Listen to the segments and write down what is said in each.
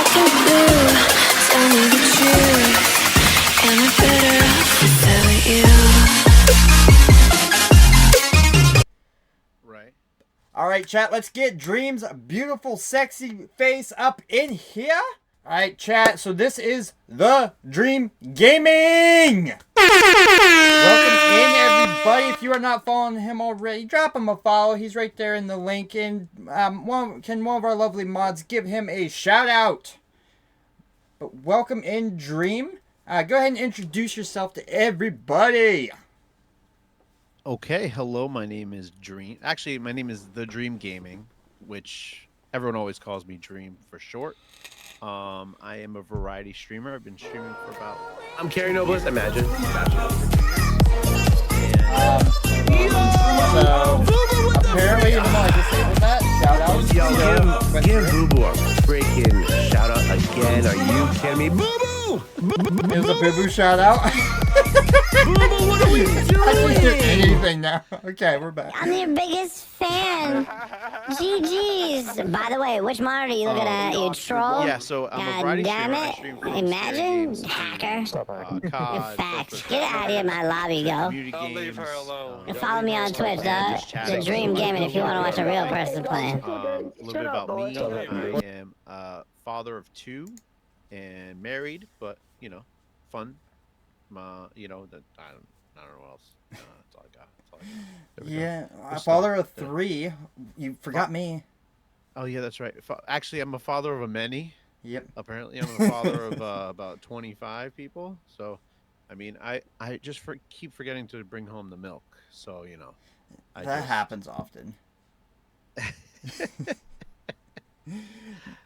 to do? Tell me the truth. Am I better off without you? Right. All right, chat, let's get Dream's beautiful, sexy face up in here. All right, chat, so this is The Dream Gaming. Welcome in, everybody. If you are not following him already, drop him a follow. He's right there in the link. And can one of our lovely mods give him a shout out? But welcome in, Dream. Go ahead and introduce yourself to everybody. Okay, hello, my name is Dream. Actually, my name is The Dream Gaming, which everyone always calls me Dream for short. I am a variety streamer. I've been streaming for about... I'm Carrie Nobles, Imagine. So, apparently, even though I disabled that, shout out. Yo, give Boo Boo a freaking shout out again. Are you kidding me? Boo Boo! Here's a Boo Boo shout out. Boo Boo, what are we doing? I can't do anything now. Okay, we're back. I'm your biggest fan. GG's. By the way, which monitor are you looking at, you troll? Yeah, so I'm a God variety damn streamer. I it. stream for Imagine. scary games, Hacker. COD, Facts. Get out of here, my lobby, go. community games. leave her alone. And follow me on Twitch, dog. The Dream Gaming if you want to watch a real person playing. A little bit about me. I am a father of 2 and married, but, you know, fun. You know, that I don't know what else. That's all I got. That's all I got. There we go. Yeah, Good a father stuff. of 3. You forgot me. Oh yeah, that's right. Actually, I'm a father of a many. Yep. Apparently, I'm a father of about 25 people. So, I mean, I just keep forgetting to bring home the milk. So, you know, That happens often.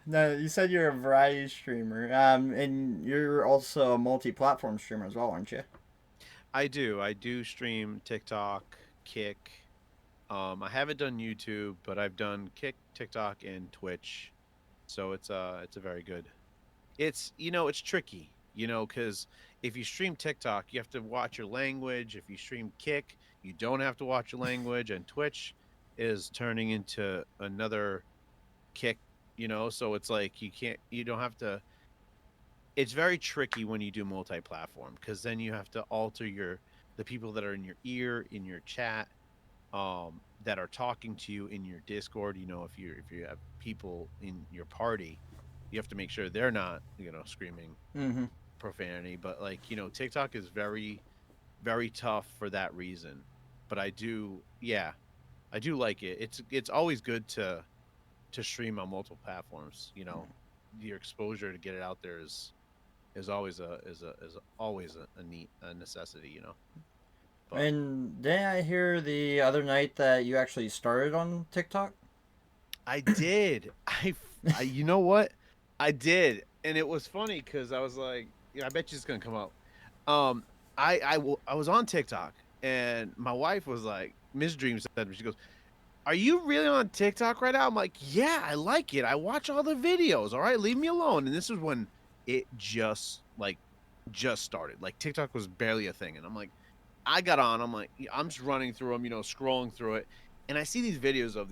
No, you said you're a variety streamer, and you're also a multi-platform streamer as well, aren't you? I do stream TikTok, Kick. I haven't done YouTube, but I've done Kick, TikTok, and Twitch. So it's a very good. It's it's tricky, because if you stream TikTok, you have to watch your language. If you stream Kick, you don't have to watch your language, and Twitch is turning into another Kick, so it's like you don't have to. It's very tricky when you do multi-platform because then you have to alter the people that are in your ear, in your chat, that are talking to you in your Discord. If you have people in your party, you have to make sure they're not screaming profanity. But TikTok is very, very tough for that reason. But I do like it. It's always good to stream on multiple platforms. Your exposure to get it out there is always a necessity. But, And didn't I hear the other night that you actually started on TikTok? I did. You know what? I did, and it was funny because I was like, I bet you it's gonna come out. I was on TikTok, and my wife was like, Miss Dream said, she goes, "Are you really on TikTok right now?" I'm like, "Yeah, I like it. I watch all the videos. All right, leave me alone." And this was when it just started. Like TikTok was barely a thing, and I'm like, I got on. I'm like, I'm just running through them, scrolling through it, and I see these videos of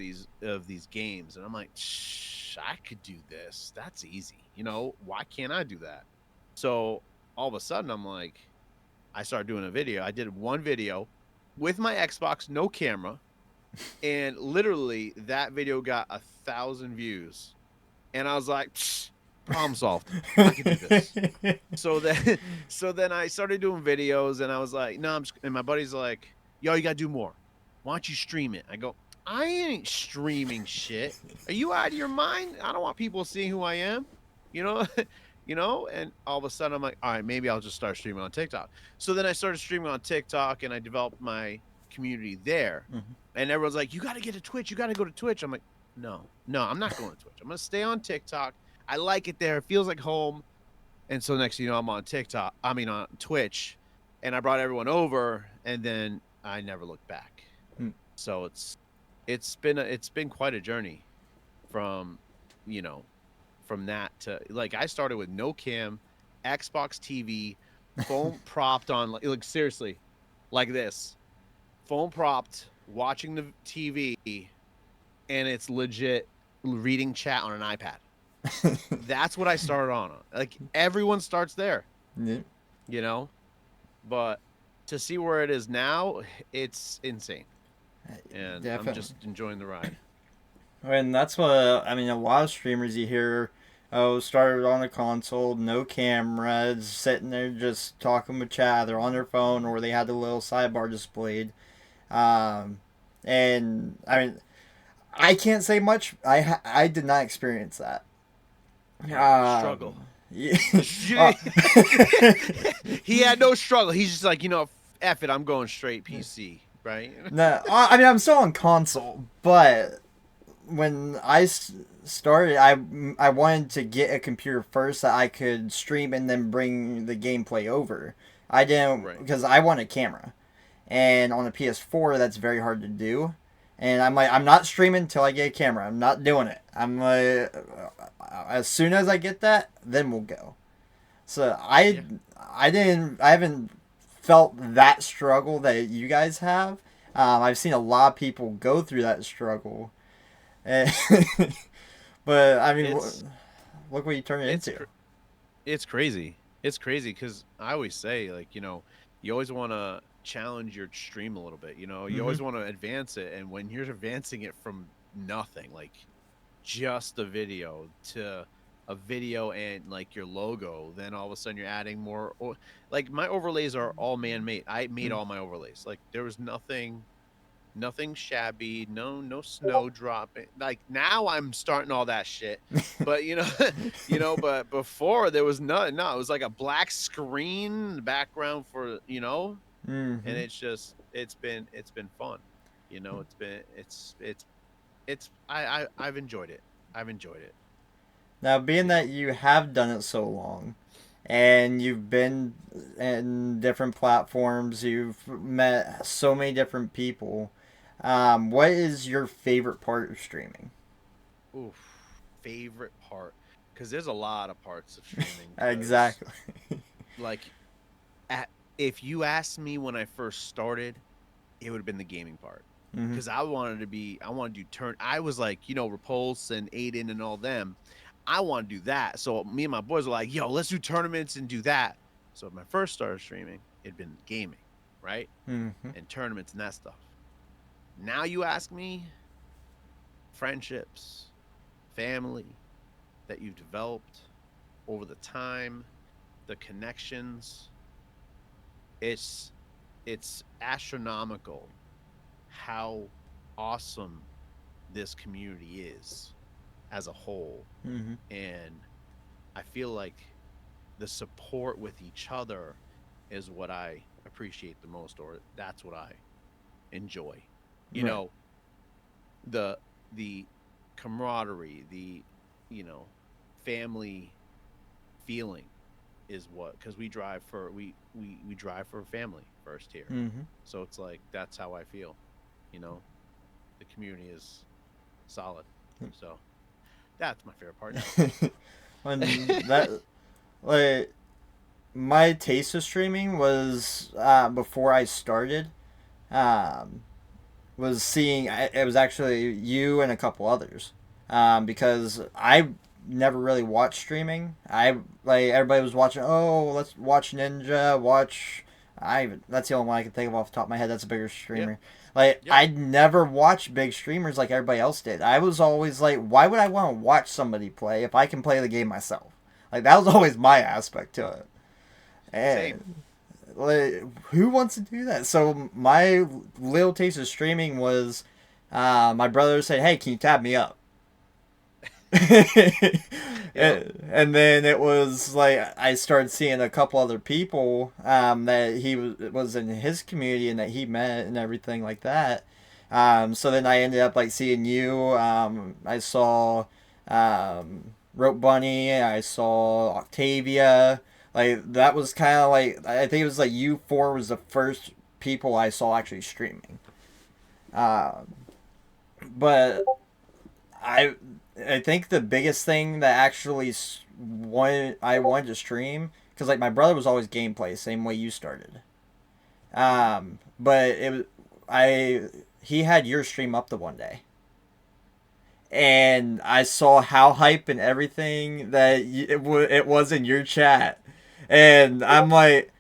these games, and I'm like, shh, I could do this. That's easy. Why can't I do that? So all of a sudden, I'm like, I started doing a video. I did one video with my Xbox, no camera, and literally that video got 1,000 views, and I was like, problem solved. I can do this. So then I started doing videos, and I was like, no, and my buddy's like, yo, you gotta do more. Why don't you stream it? I go, I ain't streaming shit. Are you out of your mind? I don't want people seeing who I am, and all of a sudden I'm like, all right, maybe I'll just start streaming on TikTok. So then I started streaming on TikTok, and I developed my community there. And everyone's like, you got to get to Twitch. You got to go to Twitch. I'm like, no, I'm not going to Twitch. I'm going to stay on TikTok. I like it there. It feels like home. And so next thing you know, I'm on on Twitch, and I brought everyone over, and then I never looked back. So it's been quite a journey from that to I started with no cam, Xbox TV, phone propped on like seriously, like this, phone propped, watching the TV, and it's legit reading chat on an iPad. That's what I started on. Like everyone starts there, Yeah, you know. But to see where it is now, it's insane, and I'm definitely. just enjoying the ride. And that's what I mean. A lot of streamers you hear, oh, started on a console, no cameras, sitting there just talking with chat. They're on their phone, or they had the little sidebar displayed. Um, and I mean, I can't say much. I did not experience that. Struggle. Yeah. He had no struggle. He's just like, F it, I'm going straight PC, right? No, I mean I'm still on console, but when started, I wanted to get a computer first that I could stream and then bring the gameplay over. I didn't Right. because I want a camera, and on a PS4 that's very hard to do. And I'm like, I'm not streaming until I get a camera. I'm not doing it. I'm like, as soon as I get that, then we'll go. So I haven't felt that struggle that you guys have. I've seen a lot of people go through that struggle. And but I mean, It's look what you turn it it's into. cr- it's crazy. It's crazy because I always say, like, you always want to challenge your stream a little bit. You Hmm. always want to advance it, and when you're advancing it from nothing, like just a video to a video and like your logo, then all of a sudden you're adding more. Like my overlays are all man-made. I made all my overlays. Like there was nothing shabby, no snow dropping. Like now I'm starting all that shit. But but before there was none. No, it was like a black screen background for, and Hmm. it's been fun. I've enjoyed it. I've enjoyed it. Now, being You know. that you have done it so long, and you've been in different platforms, you've met so many different people. What is your favorite part of streaming? Oof, favorite part, because there's a lot of parts of streaming. Because Exactly. like at if you asked me when I first started, it would have been the gaming part. Hmm. Because I wanted to do I was like, Repulse and Aiden and all them. I want to do that. So me and my boys were like, yo, let's do tournaments and do that. So when I first started streaming, it'd been gaming, right? Hmm. And tournaments and that stuff. Now you ask me, friendships, family that you've developed over the time, the connections, it's it's astronomical how awesome this community is as a whole. Hmm. And I feel like the support with each other is what I appreciate the most, or that's what I enjoy. You Right. know, the the camaraderie, the you know, family feeling is what, because we drive for family first here. Hmm. So it's like that's how I feel. You know, the community is solid. So that's my favorite part When now. that like my taste of streaming was before I started. Um, was seeing it was actually you and a couple others, because I never really watched streaming. I like everybody was watching. Oh, let's watch Ninja. Watch. That's the only one I can think of off the top of my head. That's a bigger Yep. streamer. Like Yep. I'd never watched big streamers like everybody else did. I was always like, why would I want to watch somebody play if I can play the game myself? Like that was always my aspect to it. Same. And like, who wants to do that? So my little taste of streaming was my brother said, "Hey, can you tab me up?" Yep. And then it was like I started seeing a couple other people that he was in his community and that he met and everything like that. So then I ended up like seeing you. I saw Rope Bunny. I saw Octavia. Like that was kind of like I think it was like you four was the first people I saw actually streaming. But I I think the biggest thing that actually I wanted to stream because like my brother was always gameplay same way you started. But it was I he had your stream up the one day and I saw how hype and everything that it was in your chat, and I'm like,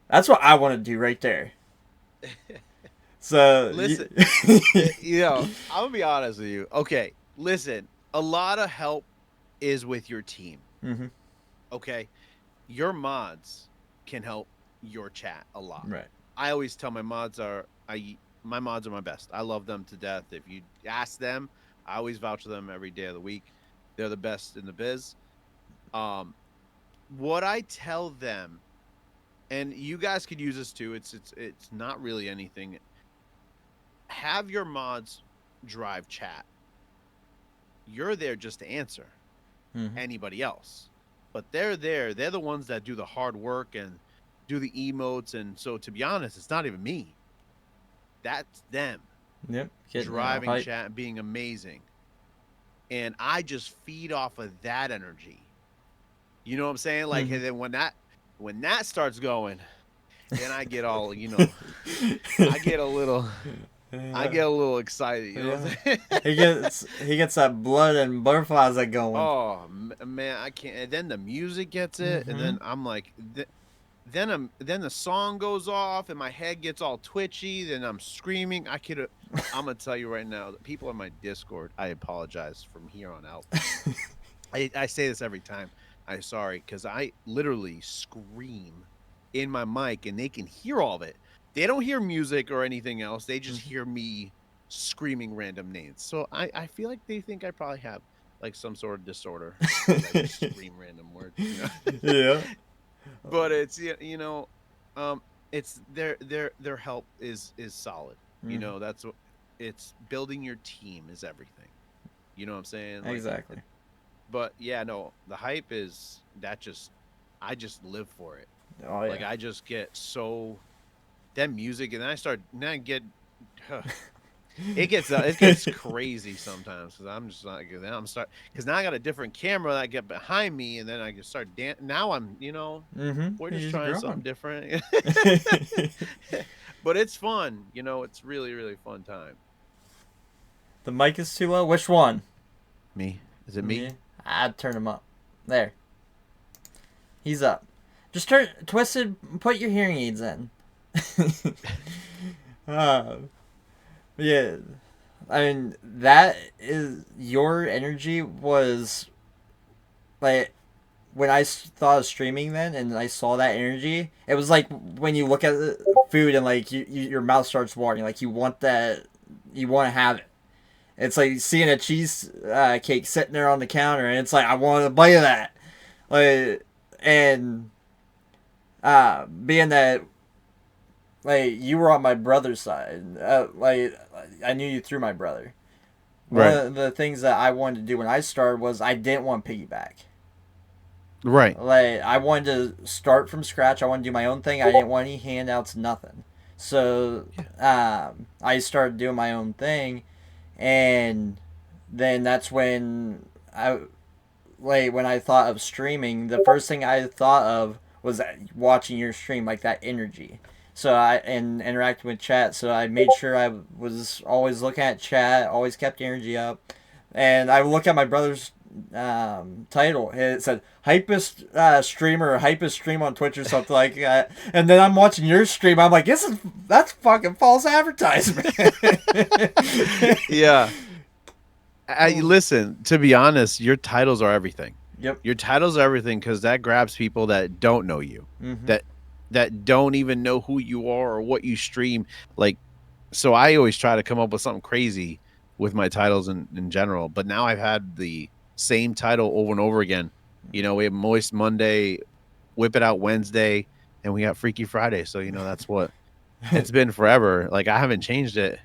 that's what I want to do right there. So Listen, I'm gonna be honest with you. Okay, listen, a lot of help is with your team. hmm Okay, your mods can help your chat a lot. Right. I always tell my mods my mods are my best. I love them to death. If you ask them, I always vouch for them every day of the week. They're the best in the biz. What I tell them, and you guys could use this too. It's not really anything. Have your mods drive chat. You're there just to answer Mhm. anybody else, but they're there. They're the ones that do the hard work and do the emotes. And so, to be honest, it's not even me. That's them Yep. Getting driving hype. chat and being amazing. And I just feed off of that energy. You know what I'm saying? Like, Mhm. and then when that starts going, then I get all, I get a little excited. You know what I'm saying? he gets that blood and butterflies that going. Oh man, I can't. And then the music gets it, and then I'm like, then the song goes off, and my head gets all twitchy. Then I'm screaming. I'm gonna tell you right now, the people on my Discord, I apologize from here on out. I say this every time. I'm sorry, because I literally scream in my mic, and they can hear all of it. They don't hear music or anything else. They just hear me screaming random names. So I feel like they think I probably have like some sort of disorder. I just scream random words. Yeah. But it's it's their help is solid. That's what it's building your team is everything. You know what I'm saying? Like, Exactly. but yeah, no, the hype is I just live for it. Oh yeah. Like I just get so that music, and then I get it gets crazy sometimes because I'm just not good. Then because now I got a different camera that I get behind me, and then I can start now I'm we're just trying something different. But it's fun, it's really really fun time. The mic is too low. Which one? Me? Is it me? Yeah. I'd turn him up. There. He's up. Just Twisted. Put your hearing aids in. Yeah. I mean, that is your energy was like when I thought of streaming then, and I saw that energy. It was like when you look at the food and like your mouth starts watering. Like you want that. You want to have it. It's like seeing a cheese cake sitting there on the counter, and it's like I want a bite of that. Like, and being that like you were on my brother's side, like I knew you through my brother. Right. One of the things that I wanted to do when I started was I didn't want to piggyback. Right. Like I wanted to start from scratch. I wanted to do my own thing. I didn't want any handouts, nothing. So I started doing my own thing. And then that's when when I thought of streaming, the first thing I thought of was watching your stream, like that energy. So and interacting with chat. So I made sure I was always looking at chat, always kept the energy up. And I would look at my brother's title, and it said hypest streamer or hypest stream on Twitch or something like that. And then I'm watching your stream, I'm like, that's fucking false advertisement. Yeah. Listen, to be honest, your titles are everything. Yep. Your titles are everything because that grabs people that don't know you, that don't even know who you are or what you stream. Like, so I always try to come up with something crazy with my titles in general. But now I've had the same title over and over again. We have Moist Monday, Whip It Out Wednesday, and we got Freaky Friday. So that's what it's been forever. Like I haven't changed it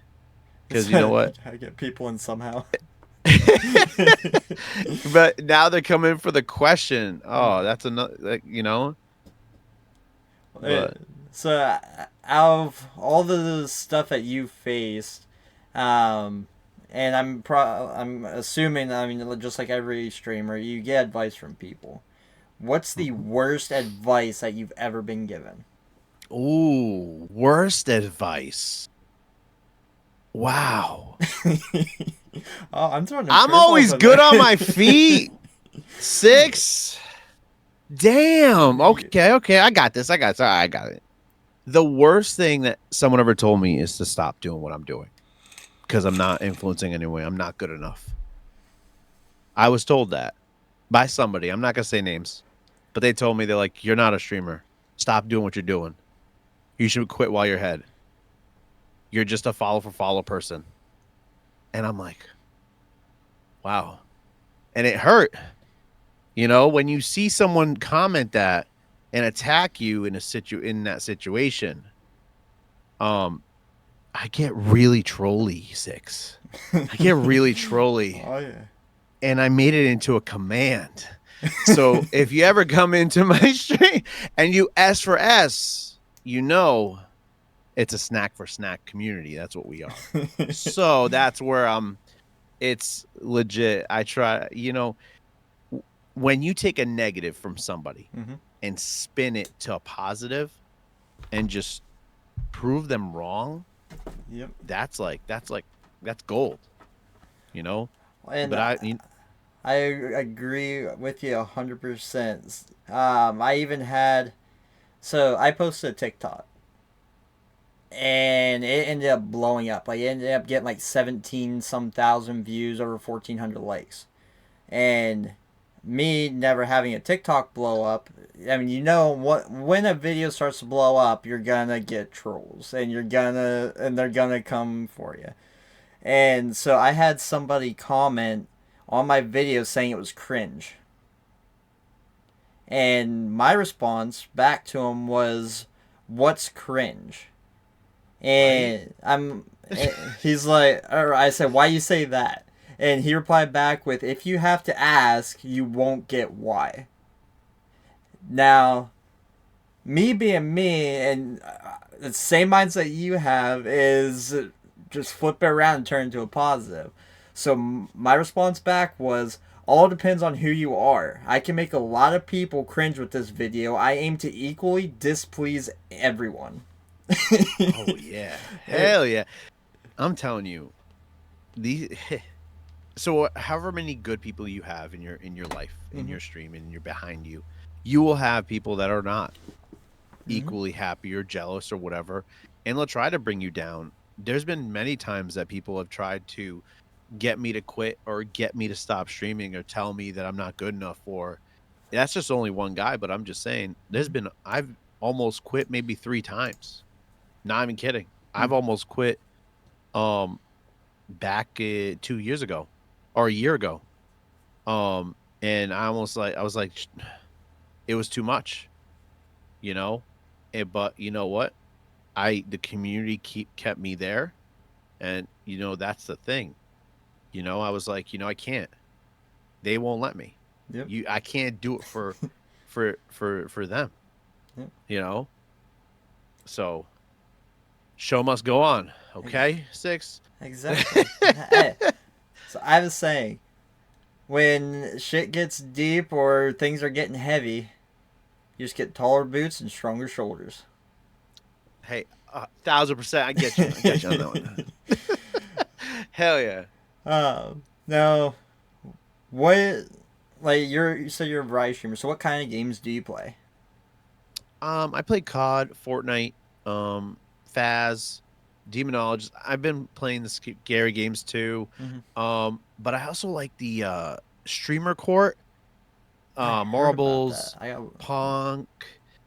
because you know what? I get people in somehow. But now they're coming for the question. Oh, that's another. But, So out of all the stuff that you faced, and I'm assuming, I mean, just like every streamer, you get advice from people. What's the worst advice that you've ever been given? ooh, worst advice. Wow. Oh, I'm throwing. I'm always good on my feet. 6. Damn. Okay. I got this. I got it. The worst thing that someone ever told me is to stop doing what I'm doing because I'm not influencing anyway. I'm not good enough. I was told that by somebody. I'm not gonna say names, but they told me they're like, "You're not a streamer. Stop doing what you're doing. You should quit while you're ahead. You're just a follow for follow person." And I'm like, wow. And it hurt. You know, when you see someone comment that and attack you in that situation, I get really trolly, 6. I get really trolly. Oh yeah. And I made it into a command. So if you ever come into my stream and you S for S, you know it's a snack for snack community. That's what we are. So that's where it's legit. I try, you know, when you take a negative from somebody and spin it to a positive and just prove them wrong, that's gold, you know. And but I agree with you 100%. I even had, so I posted a TikTok and it ended up blowing up. Like, it ended up getting like 17 some thousand views, over 1,400 likes. And me never having a TikTok blow up, I mean, you know what, when a video starts to blow up, you're gonna get trolls and they're gonna come for you. And so I had somebody comment on my video saying it was cringe. And my response back to him was, "What's cringe?" And he's like, or I said, "Why you say that?" And he replied back with, "If you have to ask, you won't get why." Now, me being me, and the same mindset you have is just flip it around and turn it into a positive. So my response back was, "All depends on who you are. I can make a lot of people cringe with this video. I aim to equally displease everyone." Oh yeah, hell yeah! I'm telling you, so however many good people you have in your life, in your stream, and you're behind you, you will have people that are not equally happy or jealous or whatever, and they'll try to bring you down. There's been many times that people have tried to get me to quit or get me to stop streaming or tell me that I'm not good enough. Or that's just only one guy, but I'm just saying I've almost quit maybe 3 times. Not even kidding. I've almost quit back 2 years ago or a year ago. And I was like, it was too much, you know. But you know what? The community kept me there, and you know that's the thing. You know, I was like, you know, I can't. They won't let me. Yep. I can't do it for them. Yep. You know. So, show must go on. Okay, 6. Exactly. Hey, so I was saying, when shit gets deep or things are getting heavy, you just get taller boots and stronger shoulders. Hey, 1,000%. I get you. I get you on that one. Hell yeah. Now, what, like, you said you're a variety streamer, so what kind of games do you play? I play COD, Fortnite, Faz, Demonologist. I've been playing the scary games too. But I also like the Streamer Court, Marbles, Punk.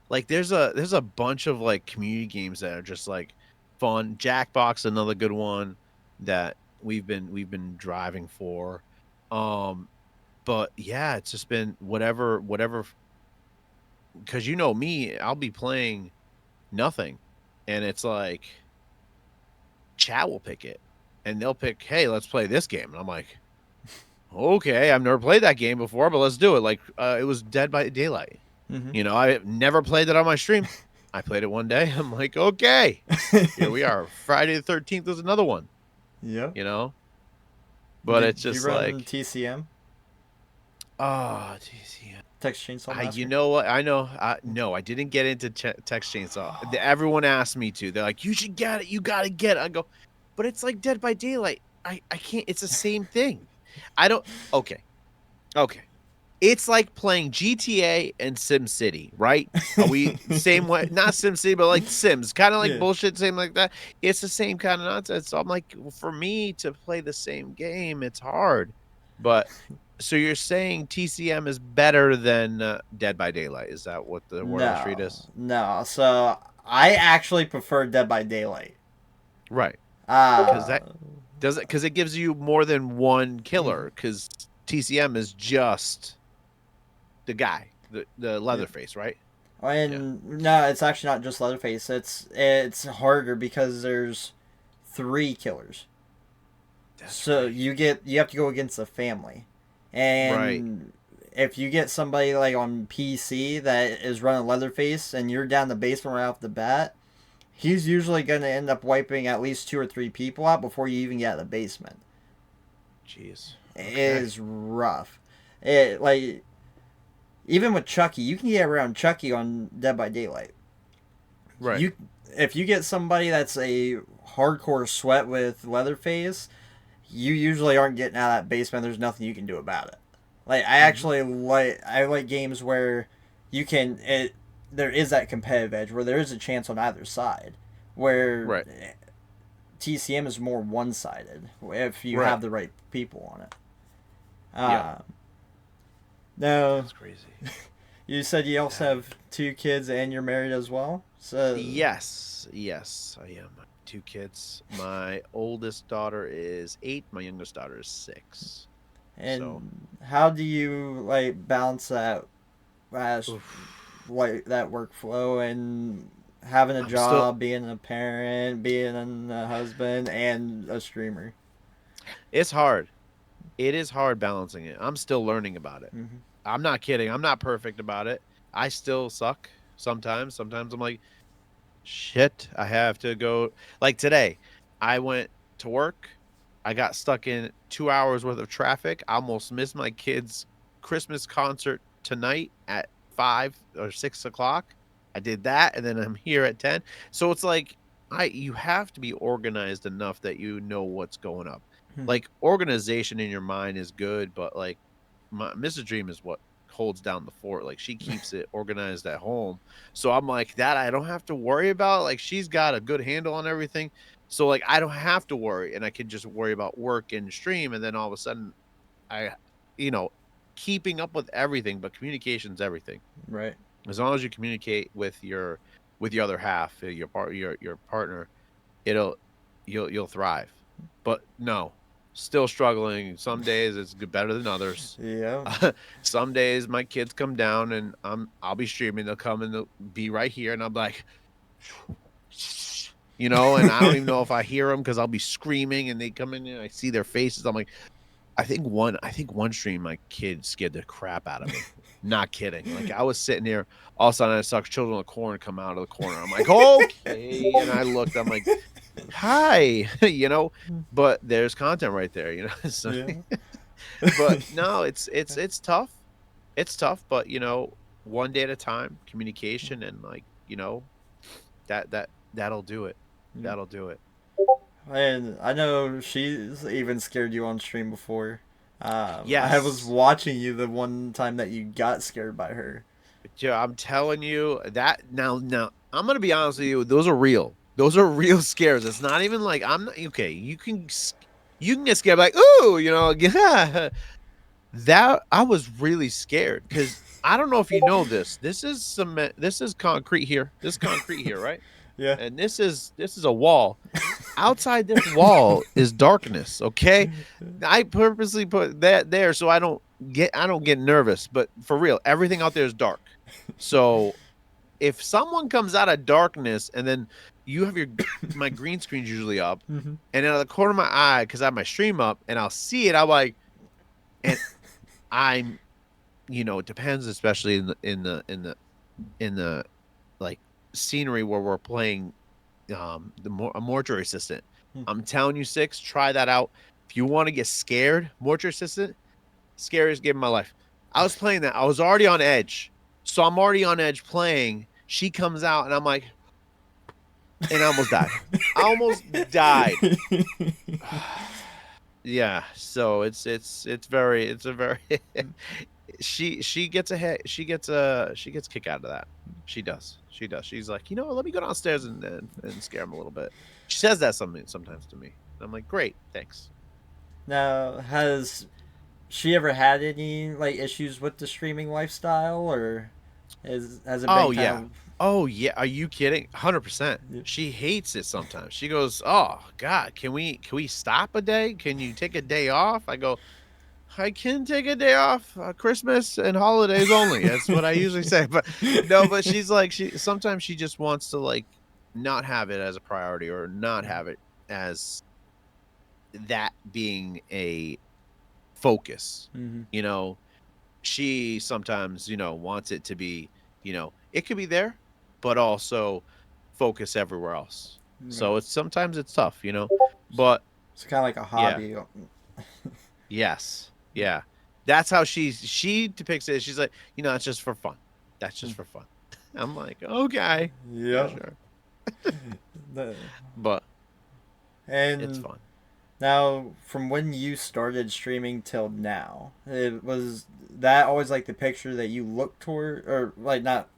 Like there's a bunch of like community games that are just like fun. Jackbox, another good one that we've been driving for. But yeah, it's just been whatever, because you know me, I'll be playing nothing, and it's like chat will pick it, and they'll pick, hey, let's play this game, and I'm like, okay, I've never played that game before, but let's do it. Like it was Dead by Daylight. You know, I never played it on my stream. I played it one day. I'm like, okay, here we are. Friday the 13th is another one. Yeah. You know, but it's just you run like TCM. Oh, TCM. Text Chainsaw Massacre? You know what? I know. No, I didn't get into Text Chainsaw. Everyone asked me to. They're like, you should get it. You got to get it. I go, but it's like Dead by Daylight. I can't. It's the same thing. I don't. Okay. Okay. It's like playing GTA and SimCity, right? Are we same way? Not SimCity, but like Sims, kind of like Yeah. bullshit, same like that. It's the same kind of nonsense. So I'm like, well, for me to play the same game, it's hard. But so you're saying TCM is better than Dead by Daylight? Is that what the word on the street is? No. So I actually prefer Dead by Daylight. Right. Uh, Because that does it. Because it gives you more than one Mm-hmm. killer. Because TCM is just the guy, the Leatherface, right? and no, it's actually not just Leatherface. It's harder because there's 3 killers. So right. you have to go against a family, and if you get somebody like on PC that is running Leatherface and you're down the basement right off the bat, he's usually going to end up wiping at least 2 or 3 people out before you even get out of the basement. Jeez. It is rough. It like even with Chucky, you can get around Chucky on Dead by Daylight. Right. You if you get somebody that's a hardcore sweat with Leatherface, you usually aren't getting out of that basement. There's nothing you can do about it. Like I actually like games where you can there is that competitive edge where there is a chance on either side. Where Right. TCM is more one sided if you Right. have the right people on it. Yeah. No, That's crazy. you said you also have 2 kids and you're married as well. So Yes, I am. 2 kids. My oldest daughter is 8. My youngest daughter is 6. and so- how do you like balance that, like that workflow and having a I'm job, still- being a parent, being a husband, and a streamer? It's hard. It is hard balancing it. I'm still learning about it. Mhm. I'm not kidding. I'm not perfect about it. I still suck sometimes. Sometimes I'm like, shit, I have to go. Like today, I went to work. I got stuck in 2 hours worth of traffic. I almost missed my kid's Christmas concert tonight at 5 or 6 o'clock. I did that, and then I'm here at 10. So it's like you have to be organized enough that you know what's going up. Hmm. Like organization in your mind is good, but like Mrs. Dream is what holds down the fort. Like she keeps it organized at home. So I'm like that I don't have to worry about. Like she's got a good handle on everything. So like I don't have to worry, and I can just worry about work and stream, and then all of a sudden I keeping up with everything, but communication's everything. Right. As long as you communicate with your other half, your partner, you'll thrive. But no, still struggling. Some days it's better than others. Yeah. Some days my kids come down and I'll be streaming. They'll come and they'll be right here, and I'm like, and I don't even know if I hear them because I'll be screaming, and they come in and I see their faces. I'm like, I think one stream my kid scared the crap out of me. Not kidding. Like I was sitting there, all of a sudden I saw children of the corn come out of the corner. I'm like, okay, and I looked. I'm like, hi, but there's content right there, So, Yeah. but no, it's tough. It's tough, but one day at a time, communication, and that'll do it. That'll do it. And I know she's even scared you on stream before. Yes. I was watching you the one time that you got scared by her. Joe, I'm telling you that now I'm gonna be honest with you. Those are real. Those are real scares. It's not even like I'm not okay. You can get scared like ooh, yeah. That I was really scared because I don't know if you know this. This is cement. This is concrete here. This is concrete here, right? Yeah. And this is a wall. Outside this wall is darkness. Okay, I purposely put that there so I don't get nervous. But for real, everything out there is dark. So if someone comes out of darkness and then you have my green screen's usually up, Mm-hmm. and out of the corner of my eye because I have my stream up and I'll see it, I'm like, and I'm, it depends, especially in the like scenery where we're playing a mortuary assistant. I'm telling you, Six, try that out. If you want to get scared, mortuary assistant, scariest game of my life. I was playing that. I was already on edge. So I'm already on edge playing. She comes out and I'm like, and I almost died. I almost died. yeah. So it's a very she gets she gets kick out of that. She does. She's like, let me go downstairs and scare him a little bit. She says that sometimes to me. I'm like, great, thanks. Now, has she ever had any like issues with the streaming lifestyle, or has it Oh been yeah. kind of? Oh yeah. Are you kidding? 100%. Yeah. She hates it sometimes. She goes, "Oh God, can we stop a day? Can you take a day off?" I go, "I can take a day off, Christmas and holidays only." That's what I usually say. But no, but she's like, she sometimes she just wants to like not have it as a priority or not have it as that being a focus. Mhm. You know, she sometimes, wants it to be, it could be there, but also focus everywhere else. Yeah. So it's sometimes it's tough, but It's kind of like a yeah, hobby. yes, yeah. That's how she depicts it. She's like, it's just for fun. That's just for fun. I'm like, okay, yeah, Yep. sure, The- but it's And fun. now, from when you started streaming till now, it was that always like the picture that you look toward, or like not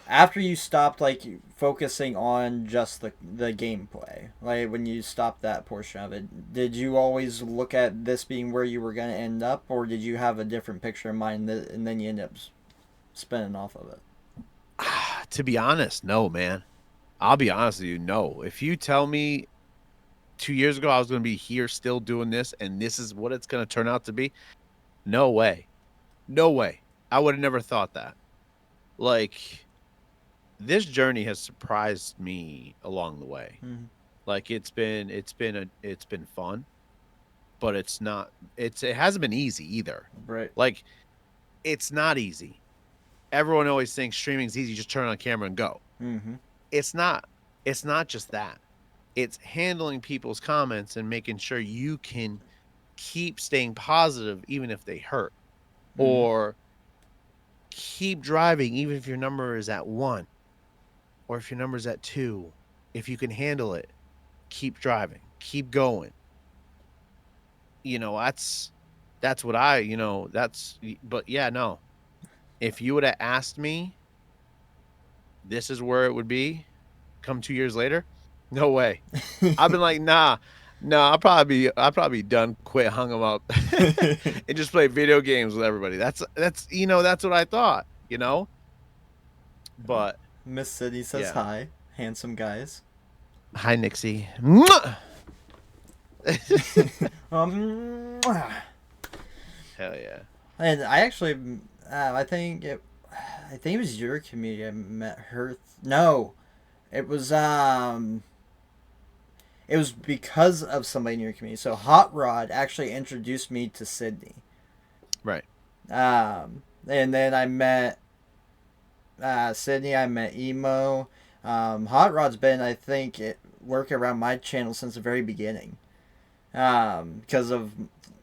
after you stopped like focusing on just the gameplay, like when you stopped that portion of it, did you always look at this being where you were going to end up, or did you have a different picture in mind and then you end up spinning off of it? To be honest, no, man. I'll be honest with you, no. If you tell me 2 years ago I was going to be here still doing this and this is what it's going to turn out to be, no way. No way. I would have never thought that. Like, this journey has surprised me along the way. Mhm. Like it's been fun, but it hasn't been easy either. Right. Like, it's not easy. Everyone always thinks streaming's easy, just turn on camera and go. Mm-hmm. It's not. It's not just that. It's handling people's comments and making sure you can keep staying positive even if they hurt, or keep driving even if your number is at 1, or if your number is at 2. If you can handle it, keep driving, keep going. That's what but yeah, no. If you would have asked me this is where it would be come 2 years later, no way. I've been like, nah, no, I'll probably be done, quit, hung them up, and just play video games with everybody. That's what I thought. But Miss City says yeah. hi, handsome guys. Hi, Nixie. Mwah! Mwah. Hell yeah. And I actually, I think it was your community. I met her. No, it was it was because of somebody in your community. So Hot Rod actually introduced me to Sydney. Right. And then I met Sydney. I met Emo. Hot Rod's been, I think, working around my channel since the very beginning. Because of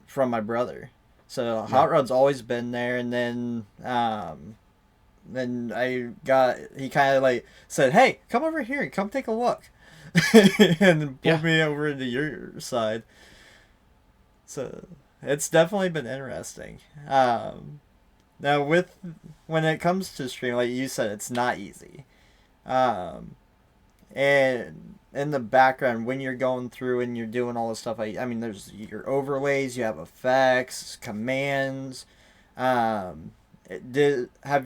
from my brother. So Hot Rod's always been there, and then he kind of like said, "Hey, come over here and come take a look," and pulled me over into your side. So it's definitely been interesting. Now when it comes to stream, like you said, it's not easy. And in the background, when you're going through and you're doing all this stuff, I mean, there's your overlays, you have effects, commands. Have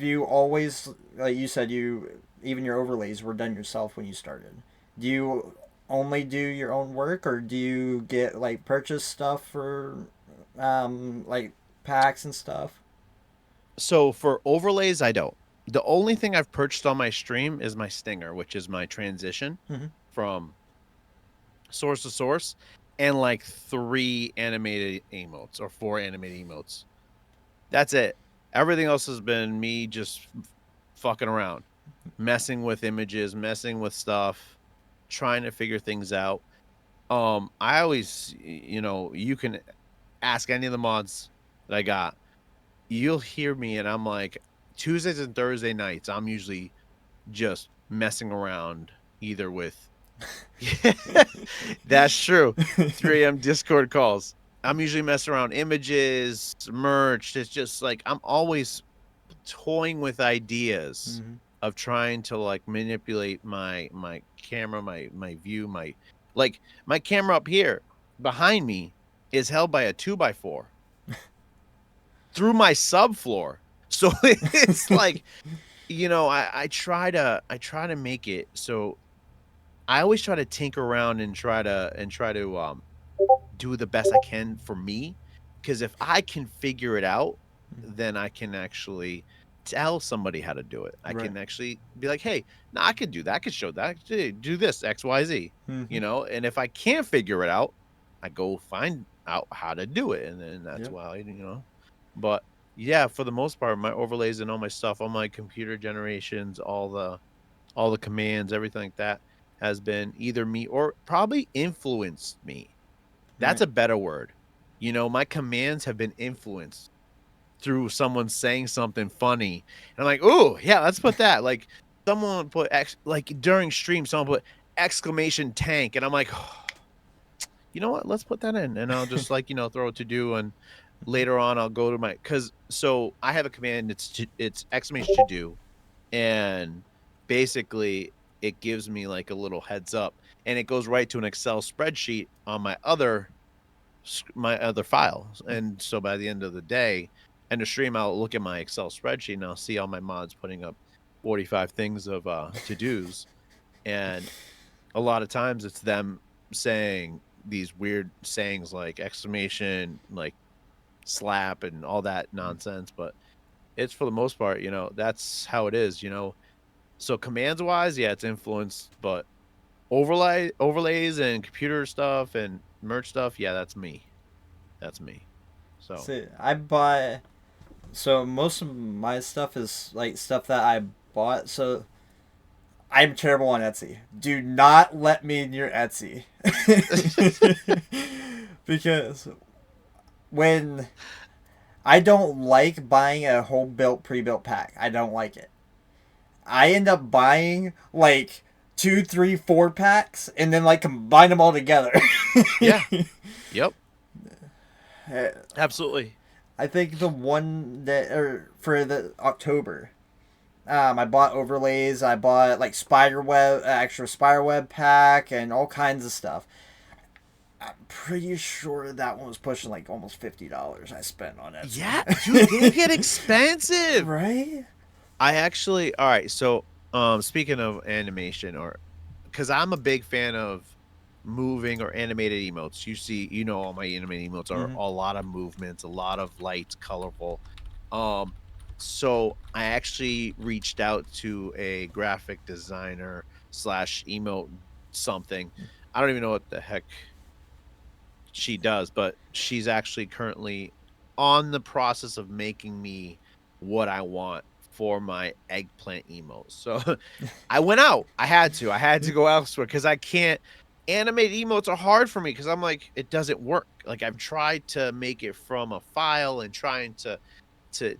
you always, like you said, even your overlays were done yourself when you started? Do you only do your own work, or do you get like purchase stuff for like packs and stuff? So for overlays, I don't. The only thing I've purchased on my stream is my stinger, which is my transition from source to source, and like 3 animated emotes or 4 animated emotes. That's it. Everything else has been me just fucking around, messing with images, messing with stuff, trying to figure things out. I always, you can ask any of the mods that I got. You'll hear me, and I'm like, Tuesdays and Thursday nights, I'm usually just messing around either with That's true. 3 a.m. Discord calls. I'm usually messing around images, merch. It's just like I'm always toying with ideas Mhm. of trying to like manipulate my camera, my view, like my camera up here behind me is held by a 2x4 through my subfloor. So it's like, I try to make it so I always try to tinker around and try to do the best I can for me. Because if I can figure it out, then I can actually tell somebody how to do it. I Right. can actually be like, hey, no, I could do that. I could show that. Hey, do this, X, Y, Z. Mhm. And if I can't figure it out, I go find out how to do it. And then that's Yep. why. But yeah, for the most part, my overlays and all my stuff, all my computer generations, all the commands, everything like that has been either me or probably influenced me. That's Right. a better word. My commands have been influenced through someone saying something funny. And I'm like, "Ooh, yeah, let's put that." Like someone put like during stream, someone put exclamation tank, and I'm like, you know what? Let's put that in, and I'll just like throw it to do, and later on I'll go to my because so I have a command. It's exclamation to do, and basically it gives me like a little heads up, and it goes right to an Excel spreadsheet on my other files. And so by the end of the day, and the stream, I'll look at my Excel spreadsheet and I'll see all my mods putting up 45 things of to dos, and a lot of times it's them saying these weird sayings like exclamation, like slap, and all that nonsense. But it's for the most part, that's how it is. So commands wise, yeah, it's influenced, but overlays and computer stuff and merch stuff, yeah, that's me. That's me. So See, I bought. So most of my stuff is like stuff that I bought. So I'm terrible on Etsy. Do not let me near Etsy. Because when I don't like buying a whole built pre-built pack. I don't like it. I end up buying like 2, 3, 4 packs and then like combine them all together. yeah, yep, Uh, absolutely. I think the one that for the October, I bought overlays. I bought like extra spider web pack, and all kinds of stuff. I'm pretty sure that one was pushing like almost $50 I spent on it. Yeah, dude, they get expensive. Right? I actually, all right. So, speaking of animation, or because I'm a big fan of moving or animated emotes. All my animated emotes are Mhm. a lot of movements, a lot of lights, colorful. Um, so I actually reached out to a graphic designer slash emote something. I don't even know what the heck she does, but she's actually currently on the process of making me what I want for my eggplant emotes. So I went out. I had to go elsewhere because I can't. Animate emotes are hard for me because I'm like, it doesn't work. Like I've tried to make it from a file and trying to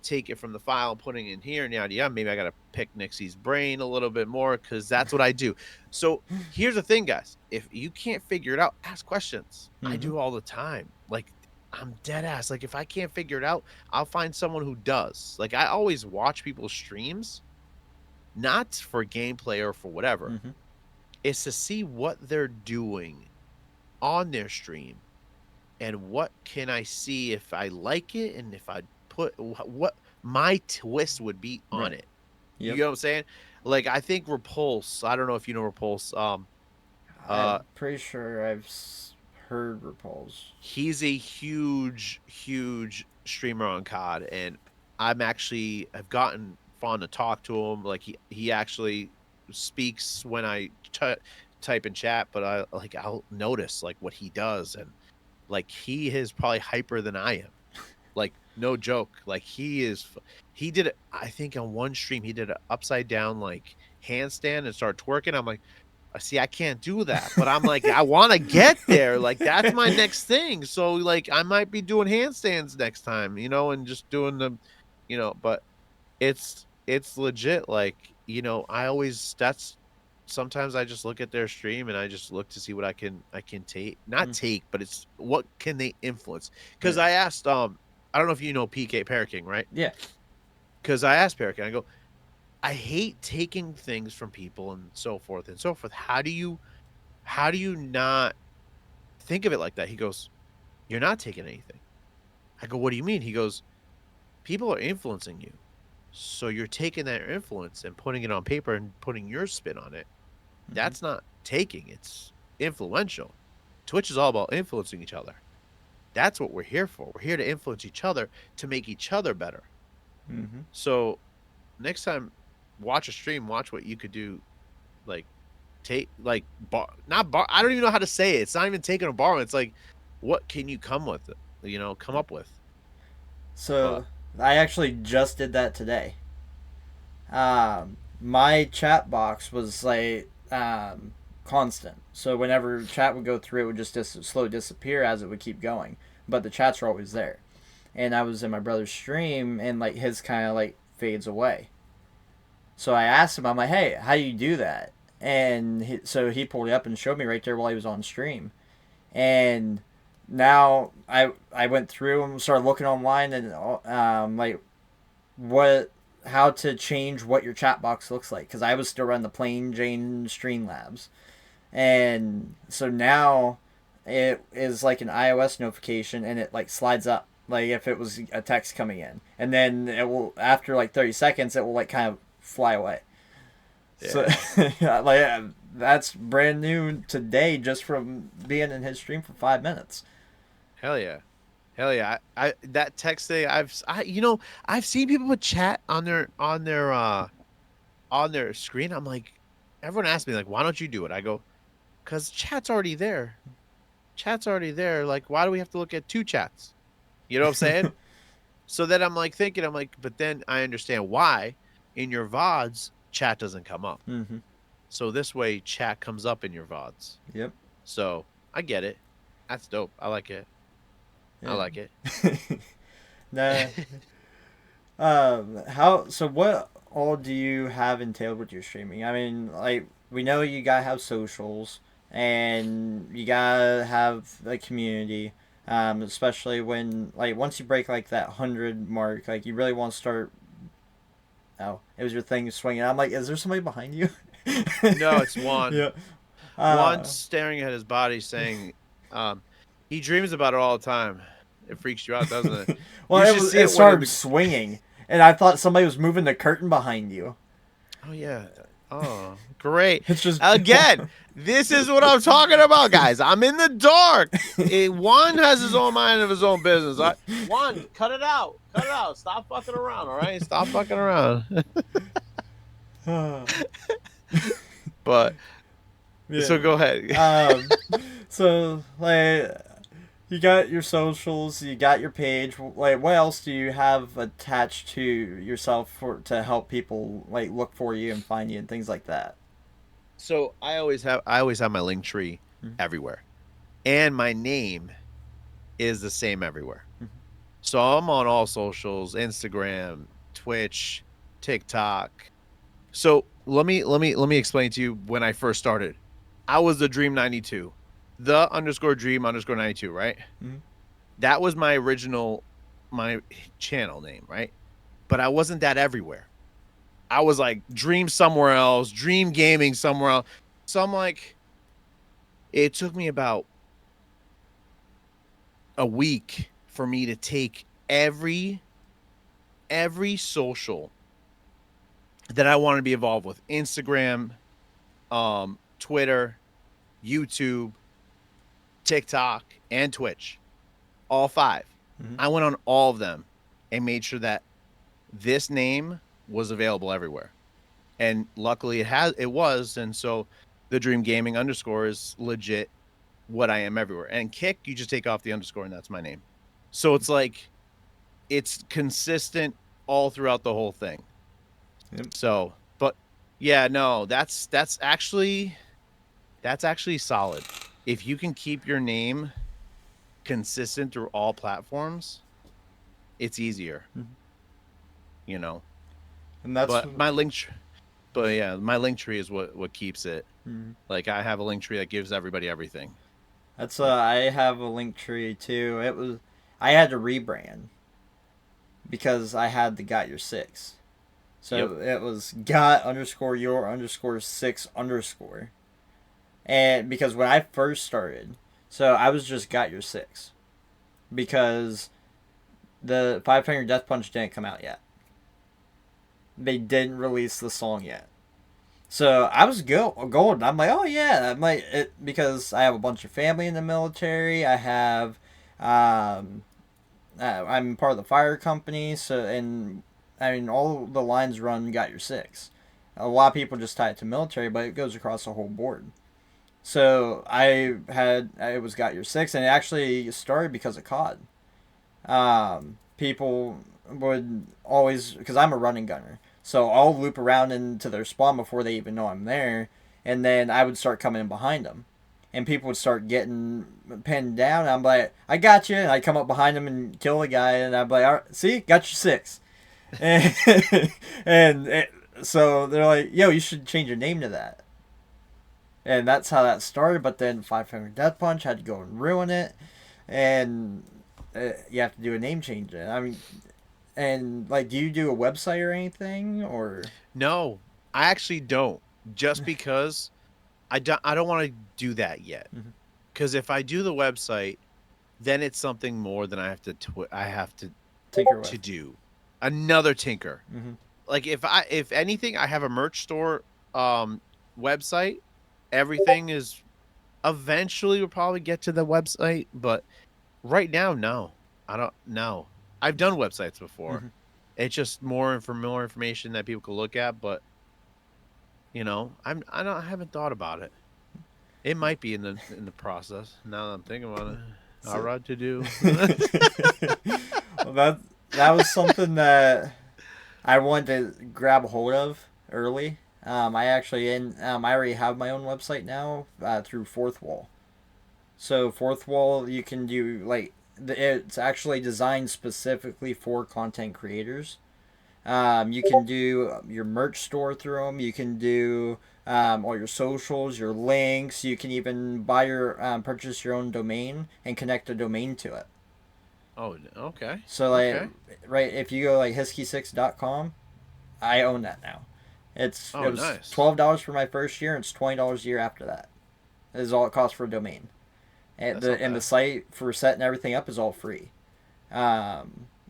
take it from the file and putting it in here and yada yada. Maybe I gotta pick Nixie's brain a little bit more because that's what I do. So here's the thing, guys. If you can't figure it out, ask questions. I Mhm. do all the time. Like I'm dead ass. Like if I can't figure it out, I'll find someone who does. Like I always watch people's streams, not for gameplay or for whatever. Mhm. It's to see what they're doing on their stream and what can I see if I like it and if I put what my twist would be on Right. it. You Yep. know what I'm saying? Like I think Repulse. I don't know if you know Repulse. Uh, I'm pretty sure I've heard Repulse. he's a huge, huge streamer on COD, and I've gotten fun to talk to him. Like he actually speaks when I type in chat, but I'll notice like what he does, and like he is probably hyper than I am. Like no joke. Like he did it. I think on one stream he did an upside down like handstand and started twerking. I'm like, see, I can't do that, but I'm like, I want to get there. Like that's my next thing. So like I might be doing handstands next time, and just doing them, But it's legit. Like I always sometimes I just look at their stream and I just look to see what I can take, not take, but it's what can they influence? Because I asked I don't know if you know PK Paraking, right? Yeah. Because I asked Paraking, I go, I hate taking things from people and so forth and so forth. How do you not think of it like that? He goes, you're not taking anything. I go, what do you mean? He goes, people are influencing you. So you're taking that influence and putting it on paper and putting your spin on it. That's not taking, it's influential. Twitch is all about influencing each other. That's what we're here for. We're here to influence each other to make each other better. So next time, watch a stream, watch what you could do. Like, take, like, not bar. I don't even know how to say it. It's not even taking a borrow. It's like, what can you come with? Come up with. So I actually just did that today. My chat box was like constant. So whenever chat would go through, it would just slowly disappear as it would keep going. But the chats are always there. And I was in my brother's stream, and like his kind of like fades away. So I asked him, I'm like, hey, how do you do that? And so he pulled it up and showed me right there while he was on stream. And now I went through and started looking online and like how to change what your chat box looks like, because I was still running the plain Jane Streamlabs. And so now it is like an iOS notification, and it like slides up like if it was a text coming in, and then it will, after like 30 seconds, it will like kind of fly away. So like that's brand new today, just from being in his stream for 5 minutes. Hell yeah. I that text thing, I've seen people put chat on their screen. I'm like, everyone asks me like, why don't you do it? I go, because chat's already there. Like, why do we have to look at two chats? You know what I'm saying? So then I'm like thinking, but then I understand why in your VODs chat doesn't come up. So this way chat comes up in your VODs. Yep. So I get it. That's dope. I like it. I like it. Nah. So what all do you have entailed with your streaming? I mean, like, we know you gotta have socials, and you gotta have a community, especially when, like, once you break like that 100 mark, like, you really want to start. Oh, it was your thing swinging. I'm like, is there somebody behind you? No, it's Juan. Yeah. Juan's staring at his body, saying, he dreams about it all the time. It freaks you out, doesn't it? Well, You should see it when started swinging, and I thought somebody was moving the curtain behind you. Oh yeah. Oh, great. It's just Again, this is what I'm talking about, guys. I'm in the dark. Juan has his own mind of his own business. Juan, cut it out. Cut it out. Stop fucking around, all right? Stop fucking around. But Yeah. so go ahead. So like, you got your socials, you got your page. Like, what else do you have attached to yourself to help people like look for you and find you and things like that? So I always have my link tree everywhere, and my name is the same everywhere. So I'm on all socials: Instagram, Twitch, TikTok. So let me explain to you when I first started. I was the Dream92, the _Dream_92, right? That was my channel name, right? But I wasn't that everywhere. I was like Dream somewhere else, Dream Gaming somewhere else. So I'm like, it took me about a week for me to take every social that I want to be involved with: Instagram, Twitter, YouTube, TikTok, and Twitch. All 5. I went on all of them and made sure that this name was available everywhere. And luckily it was, and so the Dream Gaming _ is legit what I am everywhere. And Kick, you just take off the underscore and that's my name. So it's like, it's consistent all throughout the whole thing. So, but yeah, no, that's actually solid. If you can keep your name consistent through all platforms, it's easier. You know. And that's But my link But yeah, my link tree is what keeps it. Mhm. Like I have a link tree that gives everybody everything. That's I have a link tree too. I had to rebrand because I had the got your six. So it was got underscore your underscore six underscore. And because when I first started, so I was just got your six. Because the Five Finger Death Punch didn't come out yet. They didn't release the song yet. So I was golden. I'm like, oh yeah, I'm like because I have a bunch of family in the military. I have, I'm part of the fire company. So and I mean all the lines run got your six. A lot of people just tie it to military, but it goes across the whole board. So it was got your six, and it actually started because of COD. People would always, because I'm a running gunner, so I'll loop around into their spawn before they even know I'm there, and then I would start coming in behind them, and people would start getting pinned down. And I'm like, I got you, and I'd come up behind them and kill the guy, and I'm like, all right, see, got your six, and, so they're like, yo, you should change your name to that. And that's how that started. But then Five Finger Death Punch had to go and ruin it, and you have to do a name change. I mean, and like, do you do a website or anything, or? No, I actually don't. Just because I don't want to do that yet. Because if I do the website, then it's something more than I have to Tinker with. to do. Another tinker. Mhm. Like if anything, I have a merch store website. Everything is eventually will probably get to the website, but right now, no. I don't know. I've done websites before. Mhm. It's just more information that people can look at, but I haven't thought about it. It might be in the process now that I'm thinking about it. All right to do. Well, that was something that I wanted to grab a hold of early. I already have my own website now through Fourth Wall. So Fourth Wall, you can do it's actually designed specifically for content creators. You can do your merch store through them. You can do all your socials, your links. You can even purchase your own domain and connect a domain to it. Oh, okay. So Okay. right, if you go hisky6.com, I own that now. It was nice. $12 for my first year, and it's $20 a year after that. Is all it costs for a domain, and That's not the bad. site for setting everything up is all free.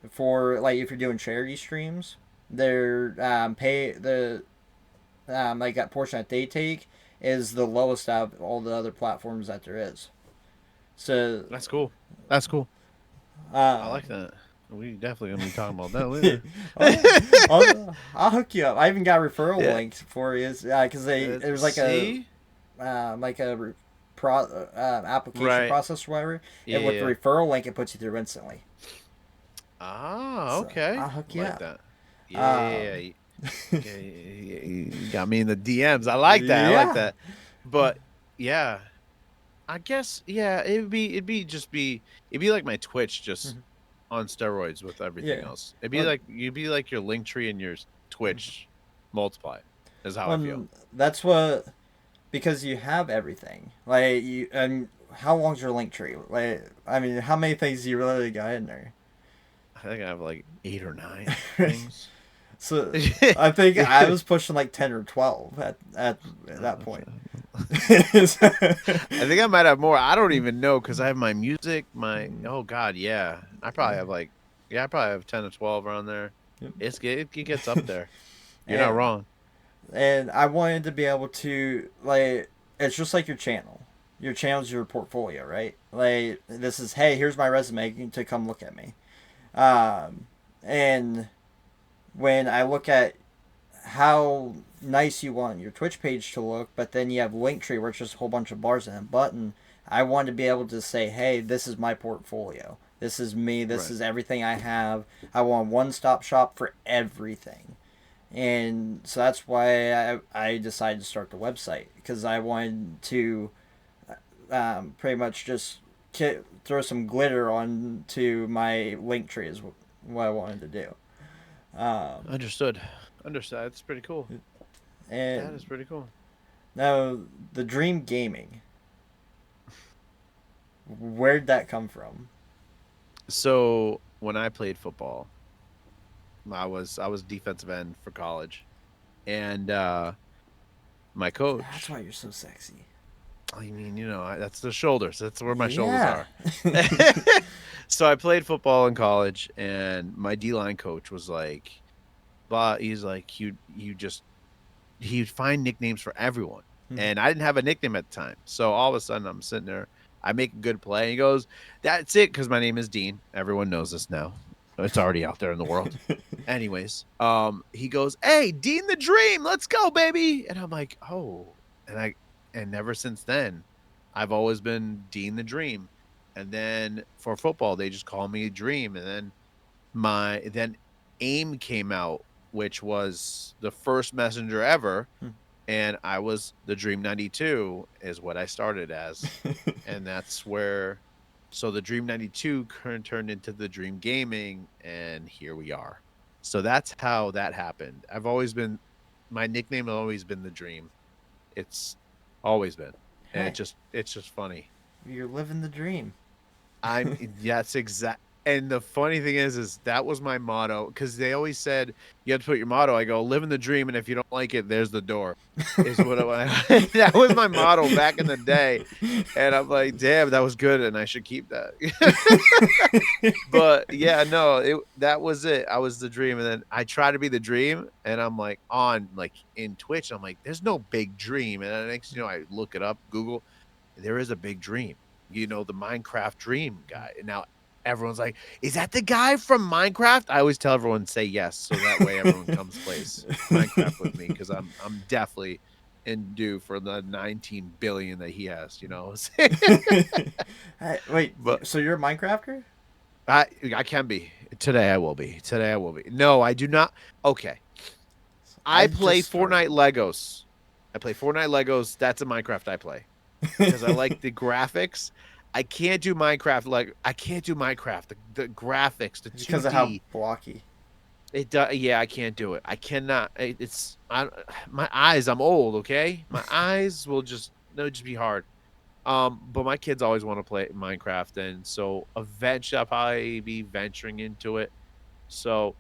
For if you're doing charity streams, they're pay the that portion that they take is the lowest out of all the other platforms that there is. So That's cool. That's cool. I I like that. We definitely gonna be talking about that later. I'll hook you up. I even got referral Yeah. links for you because there's like See? application Right. process or whatever. Yeah, And with the yeah. referral link, it puts you through instantly. Ah, So, okay. I'll hook you like up. that. Yeah, you got me in the DMs. I like that. I Yeah. like that. But yeah, I guess it'd be like my Twitch just on steroids with everything Yeah. else. It'd be Well- like you'd be like your link tree and your Twitch multiply. Is how I feel. That's because you have everything. And how long's your link tree? I mean, how many things do you really got in there? I think I have like 8 or 9 things. So I think I was pushing like 10 or 12 at that point. I think I might have more. I don't even know because I have my music, oh god, yeah. I probably have 10 or 12 around there. Yep. It gets up there. You're not And- wrong. And I wanted to be able to it's just like your channel. Your channel's your portfolio, right? Like this is, hey, here's my resume to come look at me. And when I look at how nice you want your Twitch page to look, but then you have Linktree where it's just a whole bunch of bars and a button. I want to be able to say, hey, this is my portfolio. This is me. This Right. is everything I have. I want a one-stop shop for everything. And so that's why I decided to start the website, because I wanted to pretty much just throw some glitter onto my link tree is what I wanted to do. Understood. That's pretty cool. That And is pretty cool. now, the Dream Gaming. Where'd that come from? So when I played football, I was defensive end for college, and my coach. That's why you're so sexy. I mean, that's the shoulders. That's where my shoulders Yeah. are. So I played football in college, and my D line coach was like, "But he's like, he'd find nicknames for everyone, Mhm. and I didn't have a nickname at the time. So all of a sudden, I'm sitting there, I make a good play, and he goes, "That's it," because my name is Dean. Everyone knows this now. It's already out there in the world. Anyways, he goes, "Hey, Dean the Dream, let's go, baby!" And I'm like, "Oh," and ever since then, I've always been Dean the Dream. And then for football, they just call me Dream. And then then AIM came out, which was the first messenger ever, Hmm. and I was the Dream 92 is what I started as, and that's where. So the Dream 92 turned into the Dream Gaming, and here we are. So that's how that happened. My nickname has always been the Dream. It's always been, and Hey. it's just funny. You're living the dream. That's exact. And the funny thing is that was my motto, because they always said you have to put your motto. I go, live in the dream, and if you don't like it, there's the door. Is what that was my motto back in the day, and I'm like, damn, that was good, and I should keep that. But yeah, no, that was it. I was the dream, and then I try to be the dream, and I'm like in Twitch, I'm like, there's no big dream, and then next I look it up, Google, there is a big dream. The Minecraft Dream guy. And now everyone's like, is that the guy from Minecraft? I always tell everyone say yes, so that way everyone comes plays Minecraft with me, because I'm definitely in due for the 19 billion that he has. Hey, wait, But- so you're a Minecrafter? I can be. Today I will be. No, I do not. Okay. I play just started. Fortnite Legos. I play Fortnite Legos. That's a Minecraft I play, because I like the graphics. I can't do Minecraft. I can't do Minecraft. The graphics, the 2D. Because of how blocky. It does. Yeah, I can't do it. I cannot. My eyes. I'm old. Okay, my eyes they'll just be hard. But my kids always want to play Minecraft, and so eventually I'll probably be venturing into it. So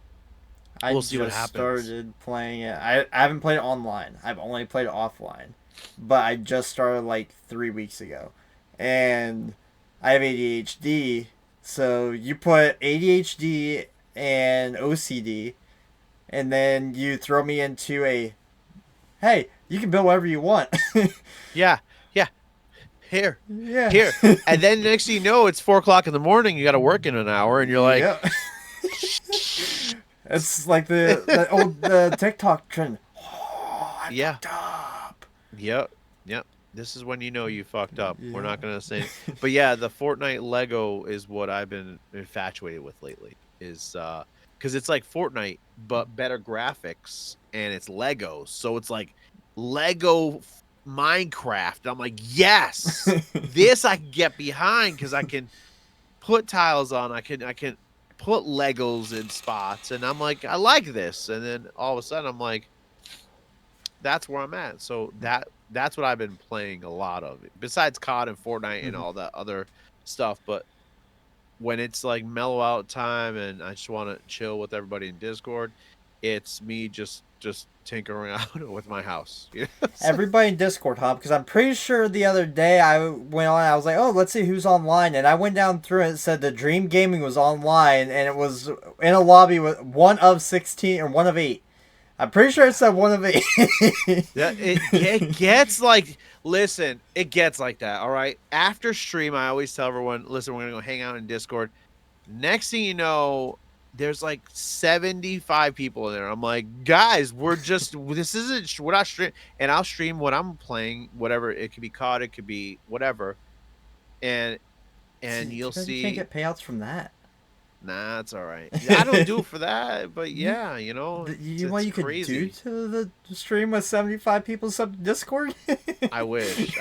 I We'll see what just happens. started playing it. I haven't played it online. I've only played it offline. But I just started like 3 weeks ago. And I have ADHD. So you put ADHD and OCD, and then you throw me into hey, you can build whatever you want. yeah. Here, Yeah. and then next thing you know, it's 4 o'clock in the morning. You got to work in an hour, and you're like, Yep. It's like the old TikTok trend. Oh, I Yeah. fucked up. Yep. This is when you fucked up. We're Yeah. not gonna say, but yeah, the Fortnite Lego is what I've been infatuated with lately. Is because it's like Fortnite but better graphics, and it's Lego, so it's like Lego Minecraft. I'm like, yes, this I can get behind, because I can put tiles on. I can put Legos in spots, and I'm like, I like this. And then all of a sudden, I'm like, that's where I'm at. So that's what I've been playing a lot of, besides COD and Fortnite and Mhm. all that other stuff. But when it's like mellow out time and I just want to chill with everybody in Discord, it's me just tinkering around with my house. Everybody in Discord, huh? Because I'm pretty sure the other day I went on, I was like, oh, let's see who's online. And I went down through it and it said the Dream Gaming was online, and it was in a lobby with 1 of 16 or 1 of 8. I'm pretty sure it said 1 of 8. Yeah, it gets like, listen, it gets like that. All right. After stream, I always tell everyone, listen, we're gonna go hang out in Discord. Next thing you know, there's like 75 people in there. I'm like, guys, we're not stream, and I'll stream what I'm playing, whatever. It could be COD, it could be whatever, and you'll Because see. You can't get payouts from that. Nah, it's all right. I don't do it for that, but yeah, You know what it's you could crazy. do to the stream with 75 people sub to Discord? I wish.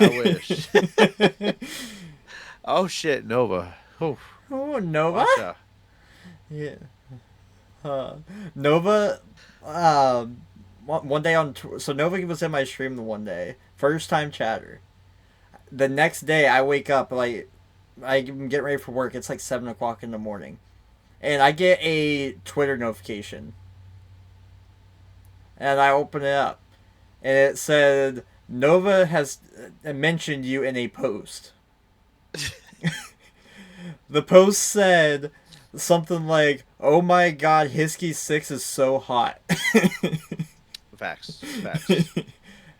Oh shit, Nova. Oh, Oh, Nova? watch out. Yeah. Nova, one day so Nova was in my stream the one day, first time chatter. The next day I wake up like I'm getting ready for work. It's like 7 o'clock in the morning, and I get a Twitter notification, and I open it up, and it said Nova has mentioned you in a post. The post said something like, "Oh my God, Hisky 6 is so hot." Facts.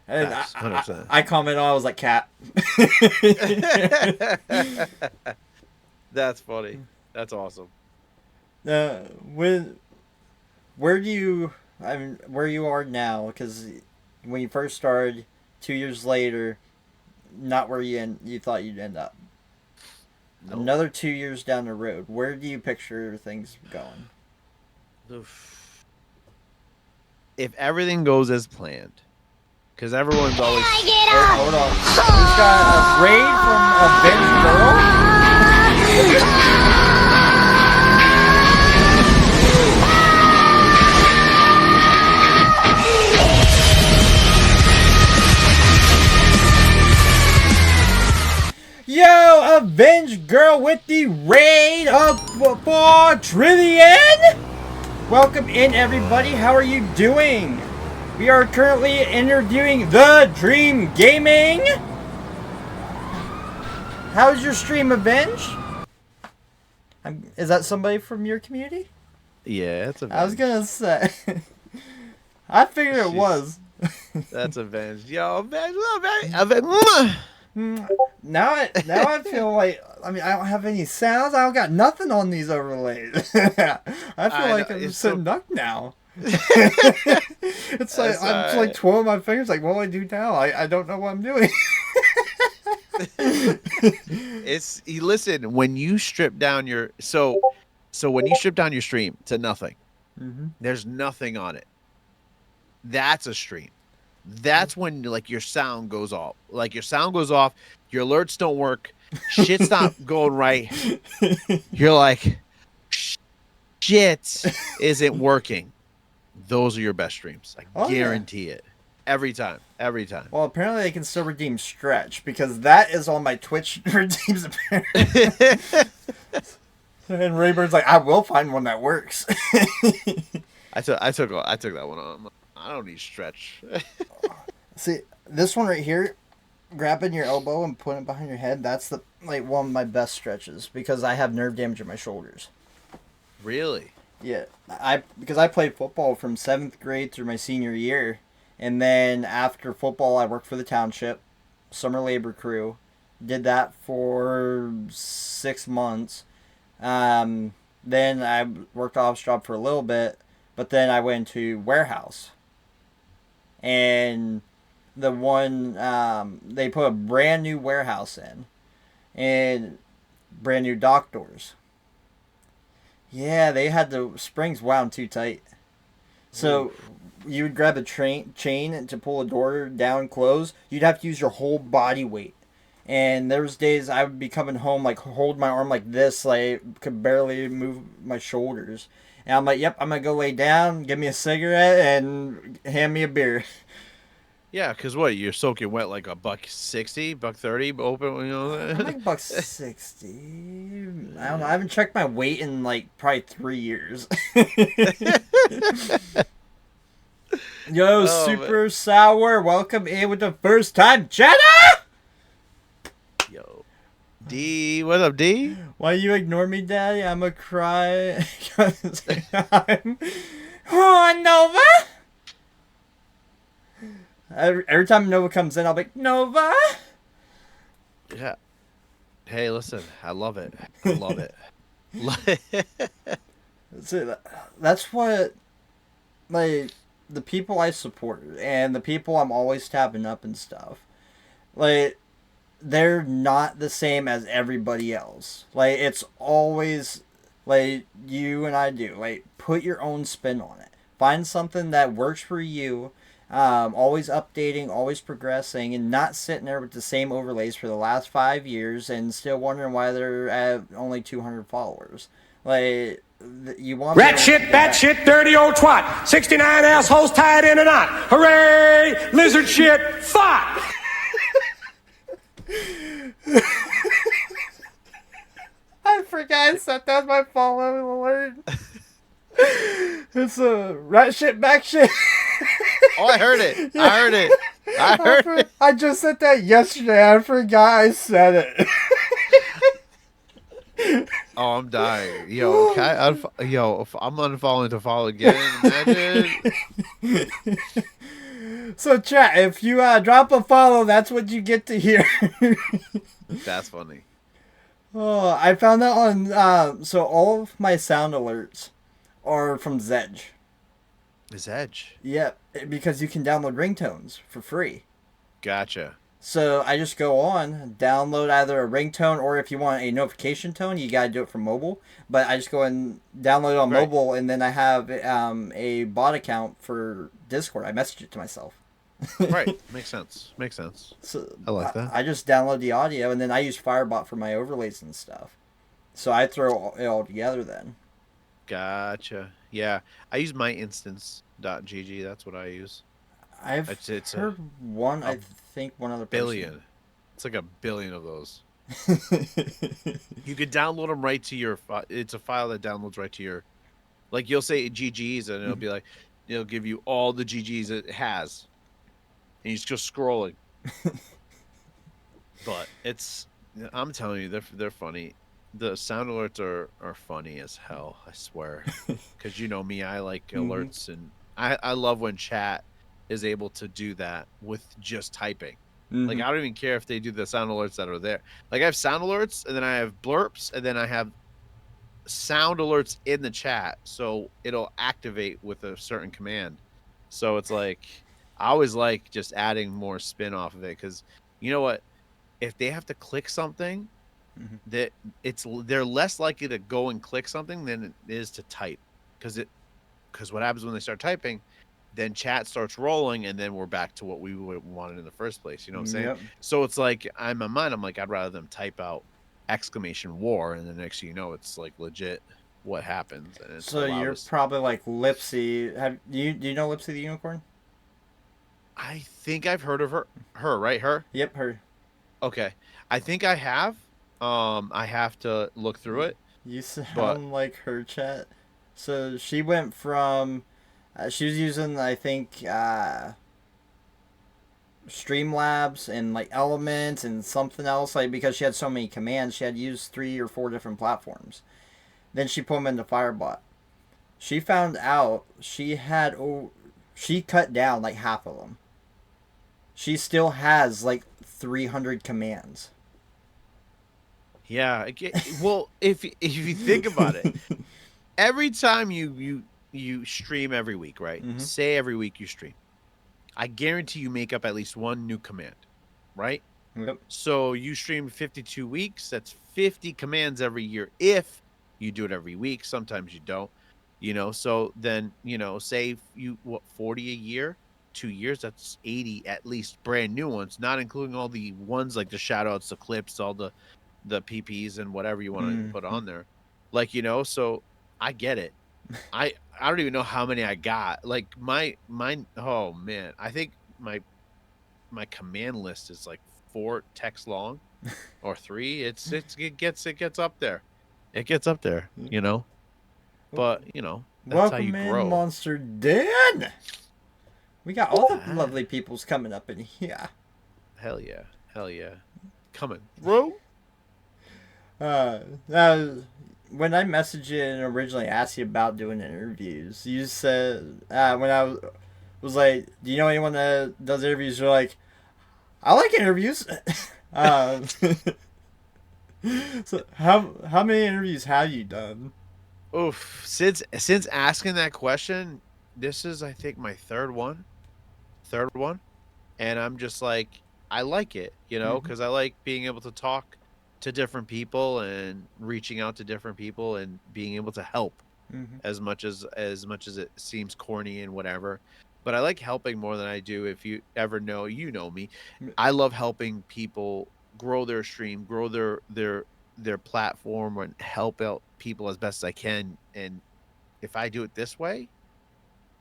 And Facts, 100%. I commented on, I was like, "Cat." That's funny. That's awesome. Where you are now? Because when you first started, 2 years later, not where you thought you'd end up. Nope. Another 2 years down the road, where do you picture things going? Oof. If everything goes as planned, because everyone's always. Hold on. We've got a raid from Avenged Girl. Yo, Avenged Girl with the raid of 4 trillion! Welcome in, everybody. How are you doing? We are currently interviewing The Dream Gaming. How's your stream, Avenged? Is that somebody from your community? Yeah, it's a. I was gonna say. I figured it was. That's Avenged. Yo, Avenged. Now I feel like, I don't have any sounds. I don't got nothing on these overlays. I feel like I'm sitting duck now. It's like I'm just like twirling my fingers. Like, what do I do now? I don't know what I'm doing. Listen, when you strip down your when you strip down your stream to nothing, there's nothing on it. That's a stream. That's when like your sound goes off. Like your sound goes off, your alerts don't work, shit's not going right. You're like, shit isn't working. Those are your best streams. I guarantee it. Every time. Well, apparently they can still redeem Stretch because that is on my Twitch redeems apparently. And Raybird's like, I will find one that works. I took that one on. I don't need Stretch. See, this one right here, grabbing your elbow and putting it behind your head, that's one of my best stretches because I have nerve damage in my shoulders. Really? Yeah, because I played football from 7th grade through my senior year, and then after football I worked for the township, summer labor crew, did that for 6 months. Then I worked office job for a little bit, but then I went to warehouse. And the one, they put a brand new warehouse in. And brand new dock doors. Yeah, they had the springs wound too tight. So you would grab a chain to pull a door down, close. You'd have to use your whole body weight. And there was days I would be coming home, like, hold my arm like this, like, could barely move my shoulders. And I'm like, yep, I'm going to go lay down, give me a cigarette, and hand me a beer. Yeah, because what, you're soaking wet like $1.60, $1.30, open, you know? I'm like $1.60. I don't know, I haven't checked my weight in, like, probably 3 years. Yo, Super Sour, welcome in with the first time chatter! Yo. D, what up, D? Why you ignore me, Daddy? I'ma cry. Oh, Nova! Every time Nova comes in, I'll be like, Nova! Yeah. Hey, listen, I love it. I love it. That's what, like, the people I support and the people I'm always tapping up and stuff, like, they're not the same as everybody else. Like, it's always, like, you and I do. Like, put your own spin on it. Find something that works for you. Always updating, always progressing, and not sitting there with the same overlays for the last 5 years and still wondering why they're at only 200 followers. Like, You want Rat shit, bat shit, dirty old twat. 69 assholes tied in a knot. Hooray! Lizard shit, fuck! I forgot I set that as my follow alert. It's a rat shit, back shit. Oh, I heard it. I heard it. I heard it. I just said that yesterday. I forgot I said it. Oh, I'm dying. Yo, if I'm unfollowing to follow again. Imagine. So, chat, if you drop a follow, that's what you get to hear. That's funny. Oh, I found out on so all of my sound alerts are from Zedge. His Edge. Yep, because you can download ringtones for free. Gotcha. So I just go on, download either a ringtone, or if you want a notification tone, you gotta do it from mobile. But I just go and download it on Right. mobile, and then I have a bot account for Discord. I message it to myself. Right. Makes sense. Makes sense. So I like that. I just download the audio, and then I use Firebot for my overlays and stuff. So I throw it all together then. Gotcha. Yeah. I use myinstance.gg. That's what I use. I've It's heard one, I think one other person. Billion. It's like a billion of those. You could download them right to your. It's a file that downloads right to your. Like you'll say GGs and it'll be like, it'll give you all the GGs it has, and you just go scrolling. But it's. I'm telling you, they're funny. The sound alerts are funny as hell. I swear, because you know me, I like alerts, and I love when chat is able to do that with just typing. Like I don't even care if they do the sound alerts that are there. Like I have sound alerts, and then I have blurps, and then I have sound alerts in the chat, so it'll activate with a certain command. So it's like I always like just adding more spin off of it, because you know what? If they have to click something, that they're less likely to go and click something than it is to type, because what happens when they start typing, then chat starts rolling, and then we're back to what we wanted in the first place. You know what I'm saying? Yep. So it's like in my mind, I'm like, I'd rather them type out exclamation war, and the next thing you know, it's like legit what happens. And it's So you're probably like Lipsy. Do you know Lipsy the unicorn? I think I've heard of her. Right? Her. Yep, her. Okay. I think I have. I have to look through it. You sound like her, chat. So she went from, she was using, I think, Streamlabs and like Elements and something else, like because she had so many commands, she had used 3 or 4 different platforms. Then she put them into Firebot. She found out she cut down like half of them. She still has like 300 commands. Yeah. Well, if you think about it, every time you stream every week, right? Say every week you stream, I guarantee you make up at least one new command, right? Yep. So you stream 52 weeks. That's 50 commands every year. If you do it every week, sometimes you don't, so then, say 40 a year, 2 years, that's 80 at least brand new ones, not including all the ones like the shout outs, the clips, all the PPs and whatever you want to put on there. Like, so I get it. I don't even know how many I got. Like mine. Oh man, I think my command list is like 4 text long, or 3. It gets up there. It gets up there, But that's Welcome how you in, grow. Monster Dan. We got all the lovely peoples coming up in here. Hell yeah, coming, bro. When I messaged you and originally asked you about doing interviews, you said when I was like, "Do you know anyone that does interviews?" You're like, "I like interviews." So how many interviews have you done? Oof! Since asking that question, this is I think my third one, and I'm just like I like it, because I like being able to talk to different people and reaching out to different people and being able to help as much as it seems corny and whatever. But I like helping more than I do. If you ever know, me. I love helping people grow their stream, grow their platform, and help out people as best as I can, and if I do it this way,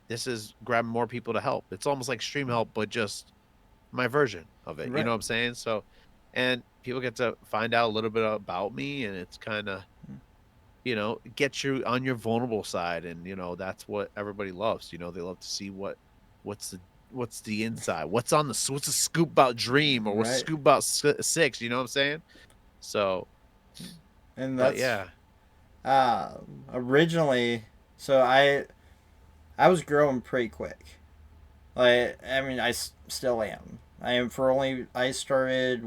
this is grabbing more people to help. It's almost like Stream Help, but just my version of it. You Right. know what I'm saying? So, and people get to find out a little bit about me, and it's kind of, get you on your vulnerable side, and that's what everybody loves. They love to see what's the inside, what's the scoop about Dream, or what's the Right. scoop about Six. You know what I'm saying? So, And but that's yeah, originally, so I was growing pretty quick. Like, I mean, still am. I started,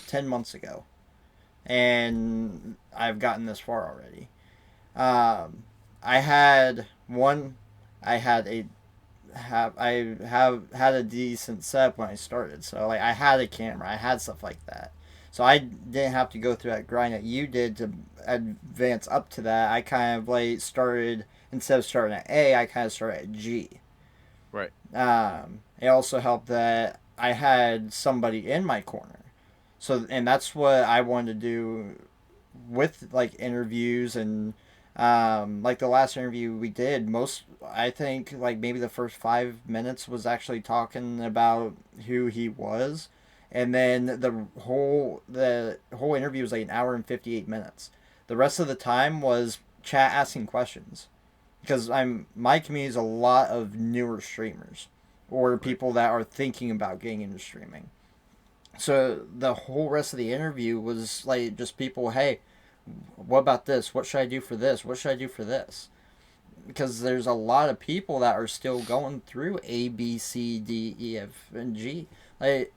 10 months ago. And I've gotten this far already. I had one, I had a, I have had a decent setup when I started. So, like, I had a camera, I had stuff like that. So I didn't have to go through that grind that you did to advance up to that. I kind of, like, started, instead of starting at A, I kind of started at G. right. It also helped that I had somebody in my corner. So, and that's what I wanted to do with, like, interviews and, like, the last interview we did, I think, like, maybe the first 5 minutes was actually talking about who he was. And then the whole interview was like an hour and 58 minutes. The rest of the time was chat asking questions. Because my community is a lot of newer streamers or people that are thinking about getting into streaming. So the whole rest of the interview was like just people, hey, what about this? What should I do for this? What should I do for this? Because there's a lot of people that are still going through A, B, C, D, E, F, and G. Like,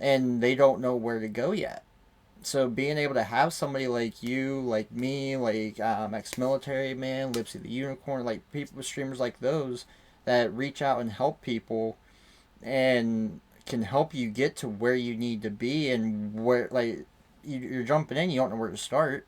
and they don't know where to go yet. So being able to have somebody like you, like me, like ex-military man, Lipsy the Unicorn, like people, streamers like those that reach out and help people and can help you get to where you need to be, and where, like, you're jumping in, you don't know where to start.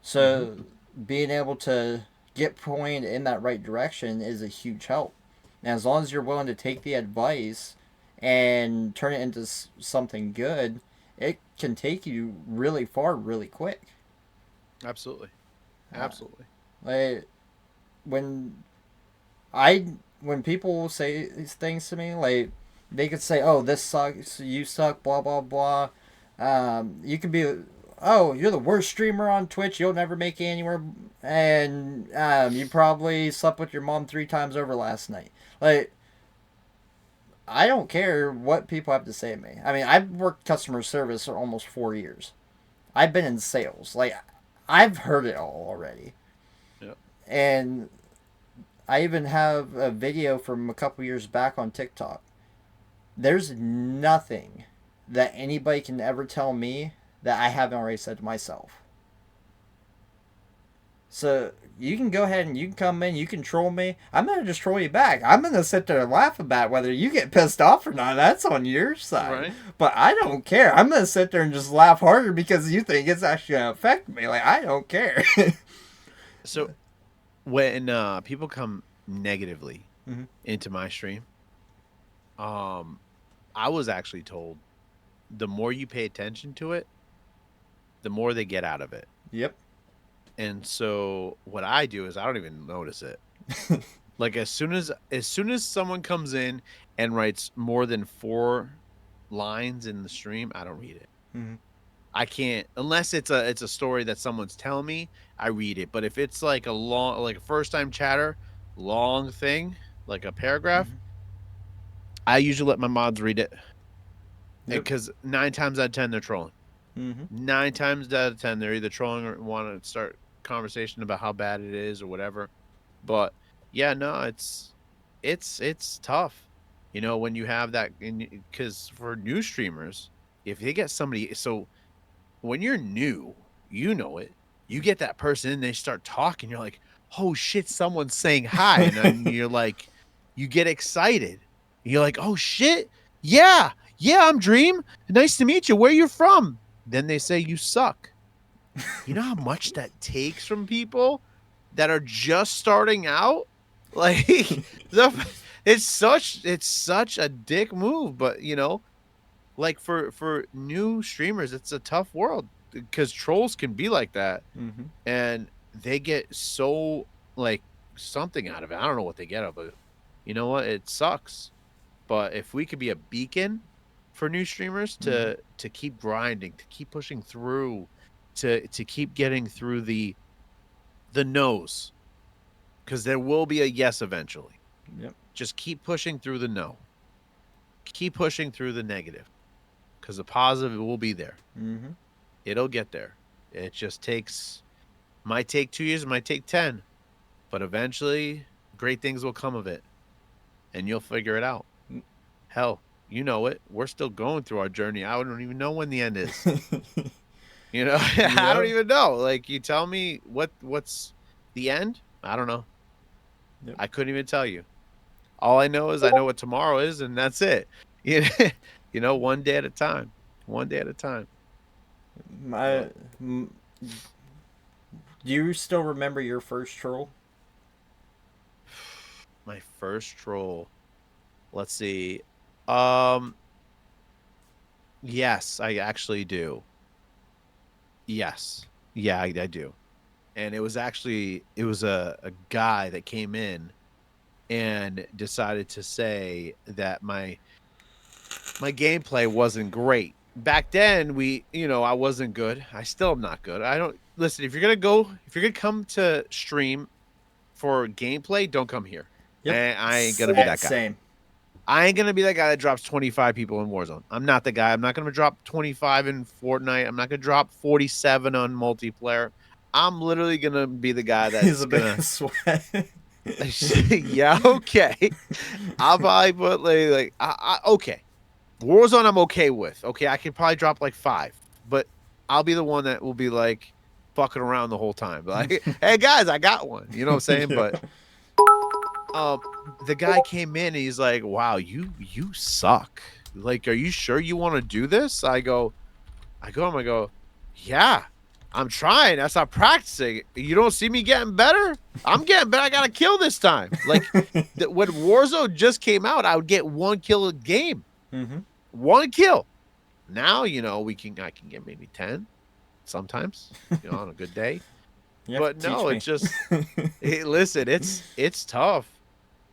So being able to get pointed in that right direction is a huge help. And as long as you're willing to take the advice and turn it into something good, it can take you really far really quick. Absolutely. Absolutely. Like, when people say these things to me, like, they could say, oh, this sucks, you suck, blah blah blah. You could be, oh, you're the worst streamer on Twitch, you'll never make it anywhere, and you probably slept with your mom 3 times over last night. Like, I don't care what people have to say to me. I mean, I've worked customer service for almost 4 years. I've been in sales. Like, I've heard it all already. Yep. And I even have a video from a couple years back on TikTok. There's nothing that anybody can ever tell me that I haven't already said to myself. So you can go ahead and you can come in, you can troll me. I'm going to just troll you back. I'm going to sit there and laugh about whether you get pissed off or not. That's on your side. Right. But I don't care. I'm going to sit there and just laugh harder because you think it's actually going to affect me. Like, I don't care. So when people come negatively Mhm. into my stream, I was actually told the more you pay attention to it, the more they get out of it. Yep. And so what I do is I don't even notice it. Like, as soon as someone comes in and writes more than 4 lines in the stream, I don't read it. Mhm. I can't, unless it's a story that someone's telling me, I read it. But if it's like a first time chatter, long thing, like a paragraph, I usually let my mods read it. Yep. Because 9 times out of 10 they're trolling. 9 times out of 10 they're either trolling or want to start conversation about how bad it is or whatever. But yeah, no, it's tough, when you have that, because for new streamers, if they get somebody, so when you're new, it, you get that person and they start talking, you're like, oh shit, someone's saying hi, and then you're like, you get excited, you're like, oh shit, yeah, I'm Dream, nice to meet you, where you from? Then they say you suck. You know how much that takes from people that are just starting out? Like, it's such a dick move, but like for new streamers, it's a tough world because trolls can be like that, and they get so like something out of it. I don't know what they get out of it. You know what? It sucks. But if we could be a beacon for new streamers to keep grinding, to keep pushing through, to keep getting through the no's, because there will be a yes eventually. Yep. Just keep pushing through the no. Keep pushing through the negative, because the positive will be there. Mm-hmm. It'll get there. It just might take 2 years, might take 10, but eventually great things will come of it, and you'll figure it out. Hell, you know it. We're still going through our journey. I don't even know when the end is. You know, I don't even know. Like, you tell me what's the end? I don't know. Yep. I couldn't even tell you. All I know is I know what tomorrow is, and that's it. You know, one day at a time. One day at a time. Do you still remember your first troll? My first troll. Let's see. Yes, I actually do. Yes. Yeah, I do. And it was a guy that came in and decided to say that my gameplay wasn't great. Back then, I wasn't good. I still am not good. I don't listen. If you're gonna come to stream for gameplay, don't come here. Yep. I ain't gonna be that guy. Same. I ain't gonna be that guy that drops 25 people in Warzone. I'm not the guy. I'm not gonna drop 25 in Fortnite. I'm not gonna drop 47 on multiplayer. I'm literally gonna be the guy that's He's a bit of sweat. Yeah, okay. I'll probably put okay. Warzone I'm okay with. Okay, I can probably drop like 5, but I'll be the one that will be like fucking around the whole time. Like, hey guys, I got one. You know what I'm saying? But the guy came in and he's like, wow, you suck. Like, are you sure you want to do this? I go, yeah, I'm trying. That's not practicing. You don't see me getting better? I'm getting better. I got to kill this time. Like, when Warzone just came out, I would get 1 kill a game. Mm-hmm. 1 kill. Now, I can get maybe 10 sometimes, on a good day. But no, it's just, listen, it's tough.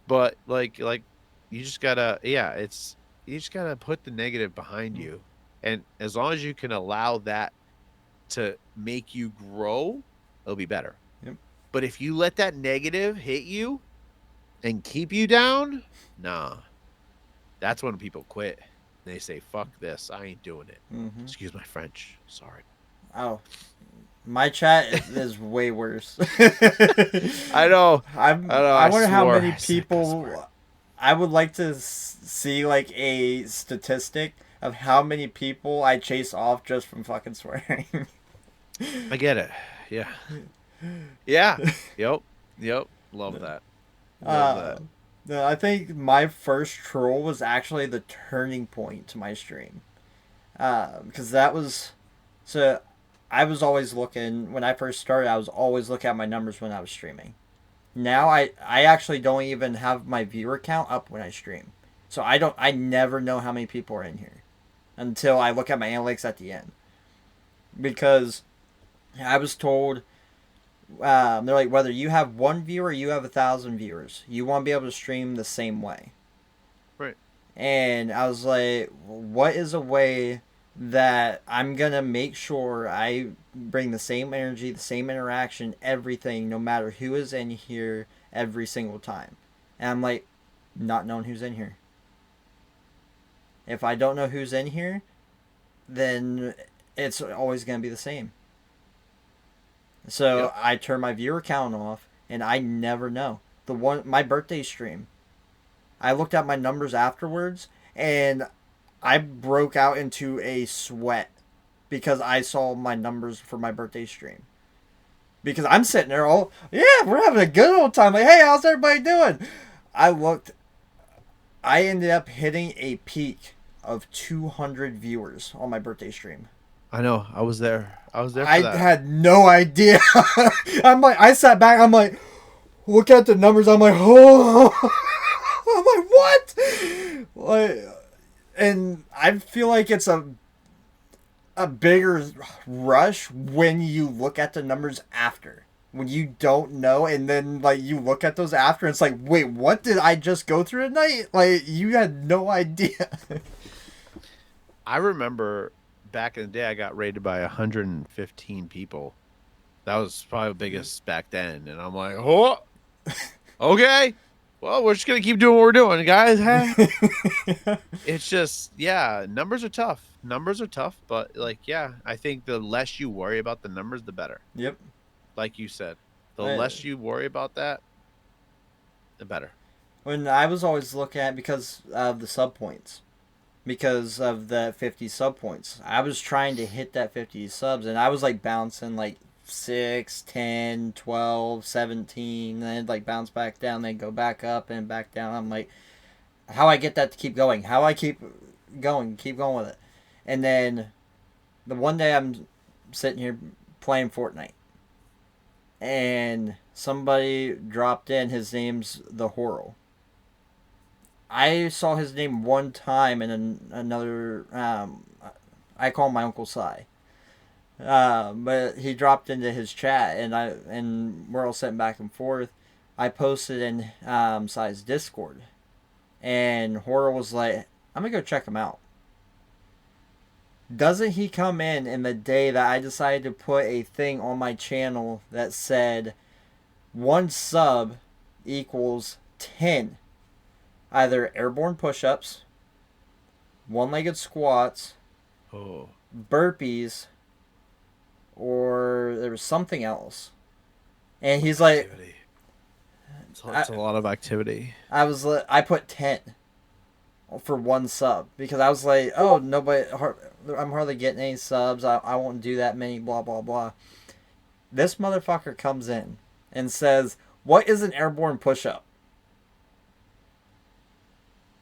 But like you just gotta, you just gotta put the negative behind you. And as long as you can allow that to make you grow, it'll be better. Yep. But if you let that negative hit you and keep you down, nah, that's when people quit. They say, fuck this, I ain't doing it. Mm-hmm. Excuse my French. Sorry. Oh, my chat is way worse. I know. I wonder how many I swear. people. I would like to see like a statistic of how many people I chase off just from fucking swearing. I get it. Yeah. Yeah. Yep. Love that. Love that. No, I think my first troll was actually the turning point to my stream. Because that was... So, I was always looking... When I first started, I was always looking at my numbers when I was streaming. Now, I actually don't even have my viewer count up when I stream. So, I never know how many people are in here. Until I look at my analytics at the end. Because I was told... they're like, whether you have 1 viewer or you have 1,000 viewers, you want to be able to stream the same way. Right. And I was like, what is a way that I'm going to make sure I bring the same energy, the same interaction, everything, no matter who is in here every single time? And I'm like, not knowing who's in here. If I don't know who's in here, then it's always going to be the same. So Yep. I turn my viewer count off, and I never know. My birthday stream, I looked at my numbers afterwards, and I broke out into a sweat because I saw my numbers for my birthday stream. Because I'm sitting there all, yeah, we're having a good old time. Like, hey, how's everybody doing? I ended up hitting a peak of 200 viewers on my birthday stream. I know. I was there. For that. I had no idea. I sat back. I'm like, look at the numbers. I'm like, oh. I'm like, what? Like, and I feel like it's a bigger rush when you look at the numbers after. when you don't know, and then like you look at those after, and it's like, wait, what did I just go through tonight? Like you had no idea. I remember back in the day, I got raided by 115 people. That was probably the biggest back then, and I'm like, oh, okay. Well, we're just gonna keep doing what we're doing, guys. It's just, yeah, numbers are tough. Numbers are tough, but like, yeah, I think the less you worry about the numbers, the better. Yep. Like you said, the Right. less you worry about that, the better. When I was always looking at because of the sub points, because of the 50 sub points, I was trying to hit that 50 subs, and I was like bouncing like 6, 10, 12, 17, and then like bounce back down, then go back up and back down. I'm like, how I get that to keep going? How I keep going with it? And then the one day I'm sitting here playing Fortnite, and somebody dropped in. His name's the Horror. I saw his name one time in another. I call him my Uncle Si. But he dropped into his chat, and we're all sitting back and forth. I posted in Si's Discord, and Horror was like, "I'm gonna go check him out." Doesn't he come in the day that I decided to put a thing on my channel that said 1 sub equals 10 either airborne push-ups, one-legged squats, Oh, burpees, or there was something else. And he's like, activity. It's a lot of activity. I put 10 for 1 sub because I was like, oh, I'm hardly getting any subs. I won't do that many, blah, blah, blah. This motherfucker comes in and says, what is an airborne push-up?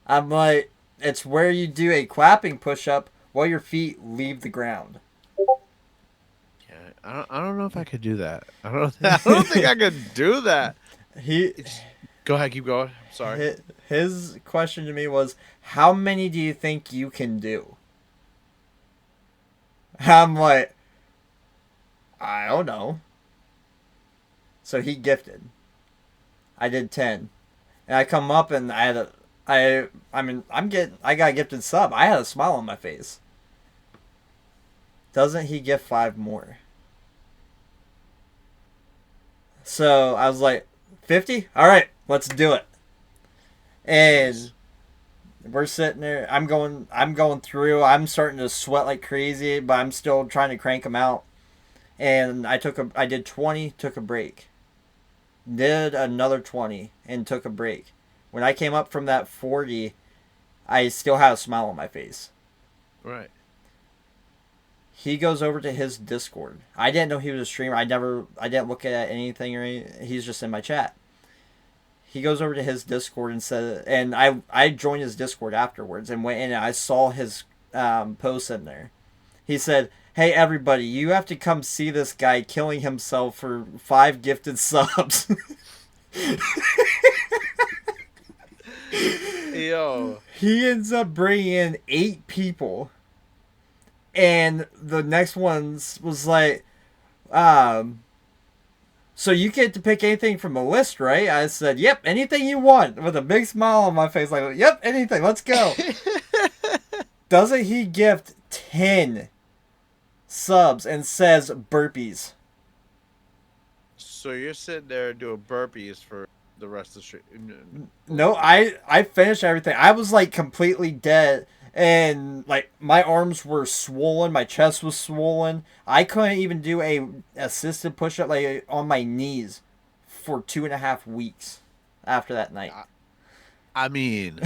I'm like, it's where you do a clapping push-up while your feet leave the ground. Yeah, I don't know if I could do that. I don't think I could do that. Go ahead, keep going. Sorry. His question to me was, how many do you think you can do? I'm like, I don't know. So he gifted. I did 10. And I come up and I got a gifted sub. I had a smile on my face. Doesn't he gift 5 more? So I was like, 50? All right, let's do it. And we're sitting there. I'm going through. I'm starting to sweat like crazy, but I'm still trying to crank them out. And I did 20, took a break. Did another 20 and took a break. When I came up from that 40, I still had a smile on my face. Right. He goes over to his Discord. I didn't know he was a streamer. I didn't look at anything or anything. He's just in my chat. He goes over to his Discord and said, and I joined his Discord afterwards and went in and I saw his post in there. He said, hey everybody, you have to come see this guy killing himself for 5 gifted subs. Yo. He ends up bringing in 8 people. And the next ones was like, so you get to pick anything from the list, right? I said, yep, anything you want, with a big smile on my face, like, yep, anything, let's go. Doesn't he gift 10 subs and says burpees? So you're sitting there doing burpees for the rest of the stream? No, I finished everything. I was like completely dead. And like my arms were swollen, my chest was swollen. I couldn't even do a assisted push up like on my knees for 2.5 weeks after that night. I mean,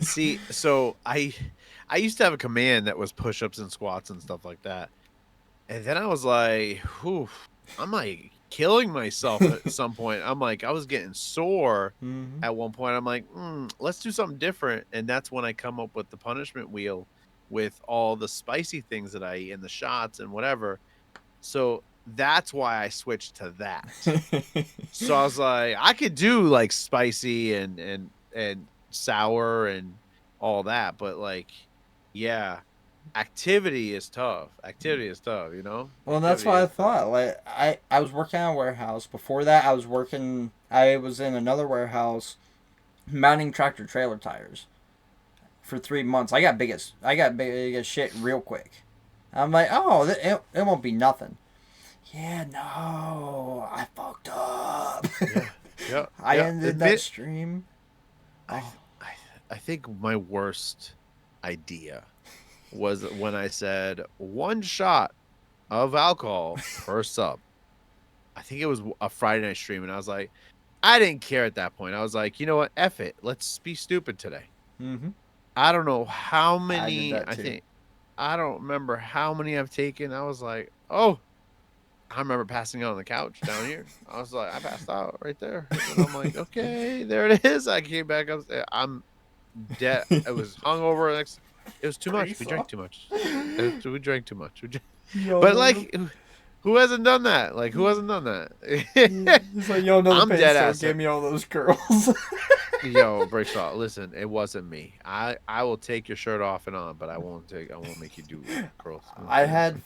see, so I used to have a command that was push ups and squats and stuff like that, and then I was like, whew, I'm like killing myself at some point. I'm like, I was getting sore at one point. I'm like, let's do something different. And that's when I come up with the punishment wheel with all the spicy things that I eat and the shots and whatever. So that's why I switched to that. So I was like, I could do like spicy and sour and all that, but like, yeah, activity is tough. Activity is tough, you know. Well, that's Activity what I is tough. thought. Like I was working at a warehouse. Before that, I was in another warehouse mounting tractor trailer tires for 3 months. I got big as shit real quick. I'm like, oh, it won't be nothing. Yeah, no, I fucked up. Yeah, I yeah. ended that stream. I think my worst idea was when I said 1 shot of alcohol per sub. I think it was a Friday night stream, and I was like, I didn't care at that point. I was like, you know what? F it. Let's be stupid today. Mm-hmm. I don't know how I did many. that I too. think I don't remember how many I've taken. I was like, oh, I remember passing out on the couch down here. I was like, I passed out right there. And I'm like, okay, there it is. I came back up. I'm dead. I was hungover. It was too much. We drank too much. We drank too much. But like, who hasn't done that? Like, who hasn't done that? He's like, yo, no, I'm the dead peso ass. gave me all those girls. Yo, Brayshaw, listen, it wasn't me. I will take your shirt off and on, but I won't make you do curls. I had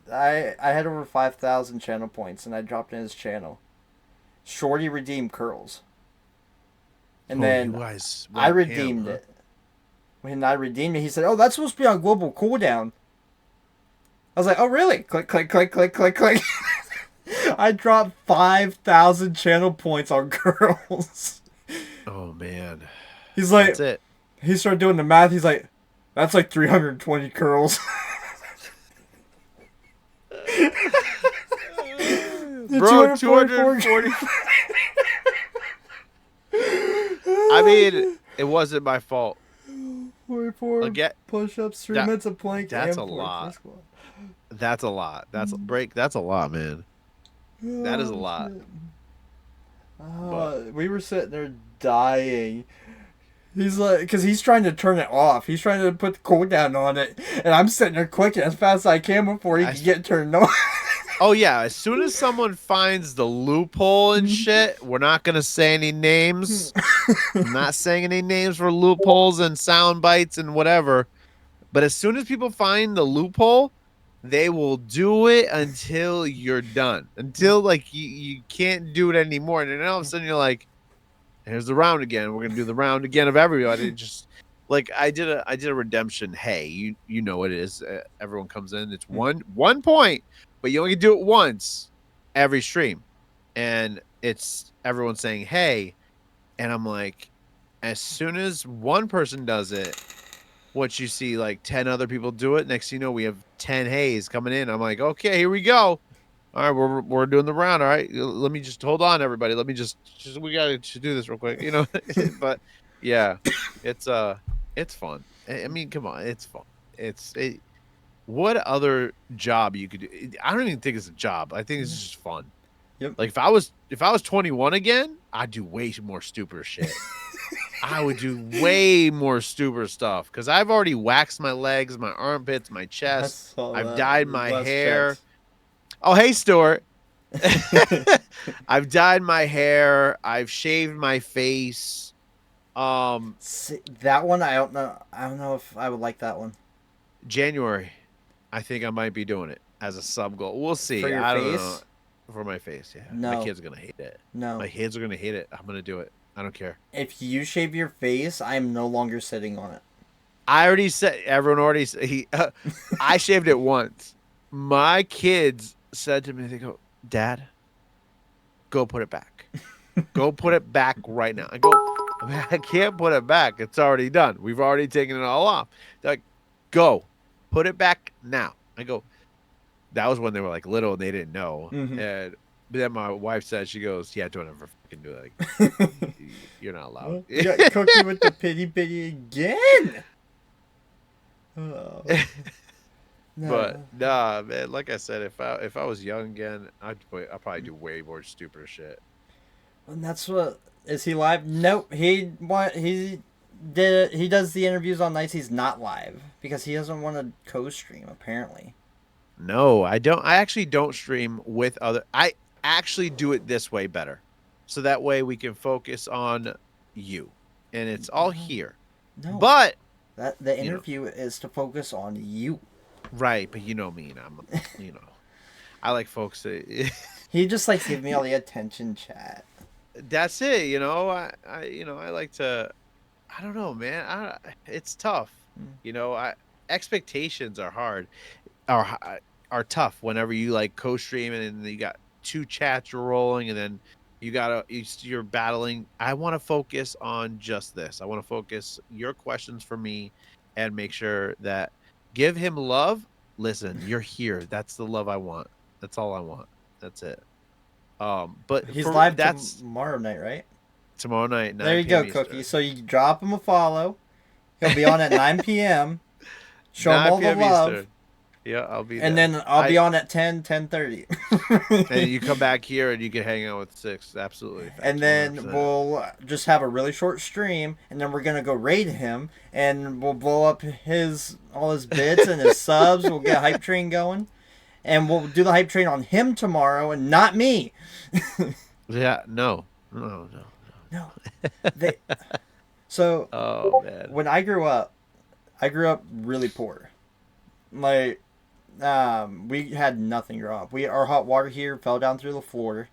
over 5,000 channel points, and I dropped in his channel. Shorty redeemed curls, and then I redeemed it. When I redeemed it, he said, "Oh, that's supposed to be on global cooldown." I was like, "Oh, really?" Click, click, click, click, click, click. I dropped 5,000 channel points on curls. Oh man, He's like, that's it. he started doing the math. He's like, "That's like 320 curls." Bro, 240. I mean, it wasn't my fault. 44 Again, push-ups, 3 that- minutes of plank. that's and a 4 lot. squat. That's a lot. That's a lot, man. That is a lot. We were sitting there dying. He's like, because he's trying to turn it off. He's trying to put the cooldown on it, and I'm sitting there clicking as fast as I can before he can get turned on. Oh yeah, as soon as someone finds the loophole and shit, we're not gonna say any names. I'm not saying any names for loopholes and sound bites and whatever. But as soon as people find the loophole, they will do it until you're done. Until like you can't do it anymore. And then all of a sudden you're like, here's the round again. We're gonna do the round again of everybody. Just like I did a redemption. Hey, you know what it is. Everyone comes in. It's one point, but you only do it once every stream, and it's everyone saying hey, and I'm like, as soon as one person does it, what you see like 10 other people do it. Next thing you know, we have 10 hays coming in. I'm like, okay, here we go. All right, we're doing the round. All right, let me just hold on, everybody. Let me just we gotta do this real quick, you know. But yeah, it's fun. I mean, come on, it's fun. What other job you could do? I don't even think it's a job. I think it's just fun. Yep. Like if I was 21 again, I'd do way more stupider shit. I would do way more stupider stuff because I've already waxed my legs, my armpits, my chest. I've dyed my hair. Oh, hey, Stuart. I've dyed my hair. I've shaved my face. See, that one, I don't know. I don't know if I would like that one. January, I think I might be doing it as a sub goal. We'll see. For your I don't face? know. For my face, yeah. No. My kids are gonna hate it. No. My kids are gonna hate it. I'm gonna do it. I don't care. If you shave your face, I'm no longer sitting on it. I already said. Everyone already said. I shaved it once. My kids said to me, they go, "Dad, go put it back. Go put it back right now." I go, I can't put it back. It's already done. We've already taken it all off. They're like, go, put it back now. I go, that was when they were like little and they didn't know. Mhm. And but then my wife said, she goes, yeah, don't ever fucking do it. Like, you're not allowed. You got Cookie with the pity again. Oh. No. But nah, man. Like I said, if I was young again, I'd probably do way more stupider shit. And that's what is he live? Nope. He does the interviews on nights he's not live because he doesn't want to co-stream apparently. No, I don't. I actually don't stream with other. I actually do it this way better, so that way we can focus on you, and it's all here. No. But That the You know. interview is to focus on you. Right, but you know me, and I'm, you know, I like folks that. He just likes giving me all the attention, chat. That's it, you know. I like to. I don't know, man. It's tough. You know, expectations are hard, are tough. Whenever you like co-streaming and you got two chats rolling, and then you're battling. I want to focus on just this. I want to focus your questions for me, and make sure that give him love. Listen, you're here. That's the love I want. That's all I want. That's it. But He's for, live that's tomorrow night, right? tomorrow night. 9 There you go, p.m. Cookie. Eastern. So you drop him a follow. He'll be on at 9 p.m. Show him 9 all the p.m. love. Eastern. Yeah, I'll be And there. then I'll be on at 10:30. And you come back here and you can hang out with Six. Absolutely. And then 100%. we'll just have a really short stream, and then we're gonna go raid him, and we'll blow up all his bits and his subs. We'll get a hype train going, and we'll do the hype train on him tomorrow, and not me. Yeah, no. No. So Oh man. when I grew up really poor. Like, we had nothing growing up. Our hot water here fell down through the floor.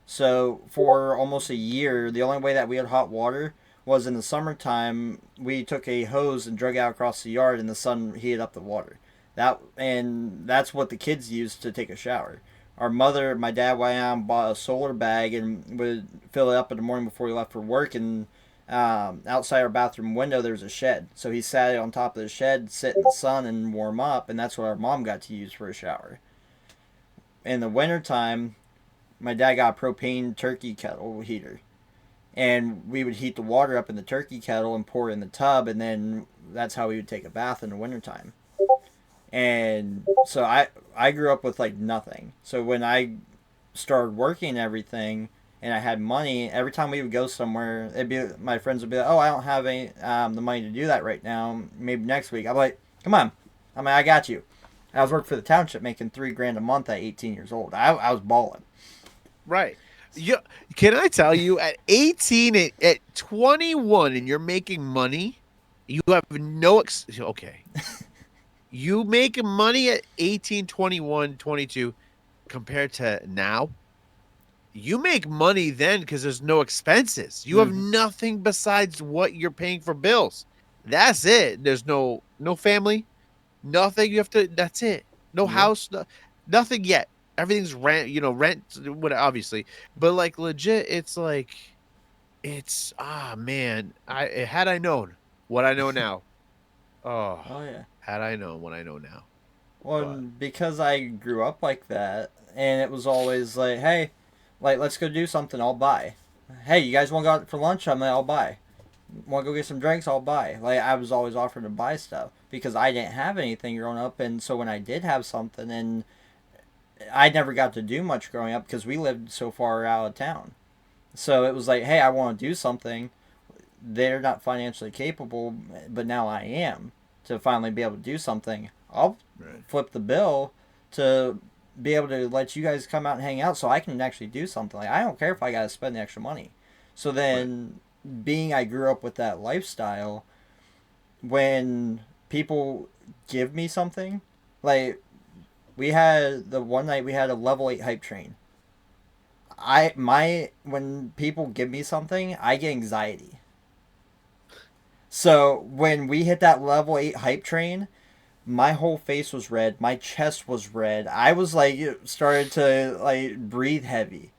So for almost a year, the only way that we had hot water was in the summertime. We took a hose and drug it out across the yard, and the sun heated up the water. That's what the kids used to take a shower. Our mother, my dad, went out and bought a solar bag and would fill it up in the morning before we left for work. And outside our bathroom window, there was a shed. So he sat on top of the shed, sit in the sun, and warm up. And that's what our mom got to use for a shower. In the wintertime, my dad got a propane turkey kettle heater. And we would heat the water up in the turkey kettle and pour it in the tub. And then that's how we would take a bath in the wintertime. And so I grew up with like nothing. So when I started working and everything, and I had money, every time we would go somewhere, my friends would be like, "Oh, I don't have any the money to do that right now. Maybe next week." I'm like, "Come on, I got you." I was working for the township, making $3,000 a month at 18 years old. I was balling. Right. You, can I tell you, at 18, at 21, and you're making money, you have no okay. You make money at 18, 21, 22 compared to now. You make money then because there's no expenses. You have nothing besides what you're paying for bills. That's it. There's no family, nothing. You have to. That's it. No house, nothing yet. Everything's rent. Rent. Obviously, but like legit, it's like, it's man. Had I known what I know now, Oh yeah. had I known what I know now. Well, because I grew up like that, and it was always like, "Hey, like let's go do something. I'll buy." "Hey, you guys want to go out for lunch?" I'm like, "I'll buy." "Want to go get some drinks?" "I'll buy." Like I was always offering to buy stuff because I didn't have anything growing up, and so when I did have something, and I never got to do much growing up because we lived so far out of town. So it was like, "Hey, I want to do something." They're not financially capable, but now I am to finally be able to do something. I'll flip the bill to be able to let you guys come out and hang out so I can actually do something. Like I don't care if I got to spend the extra money. So then being I grew up with that lifestyle, when people give me something, like we had the one night we had a level 8 hype train. When people give me something, I get anxiety. So when we hit that level 8 hype train, my whole face was red. My chest was red. I was like, started to like breathe heavy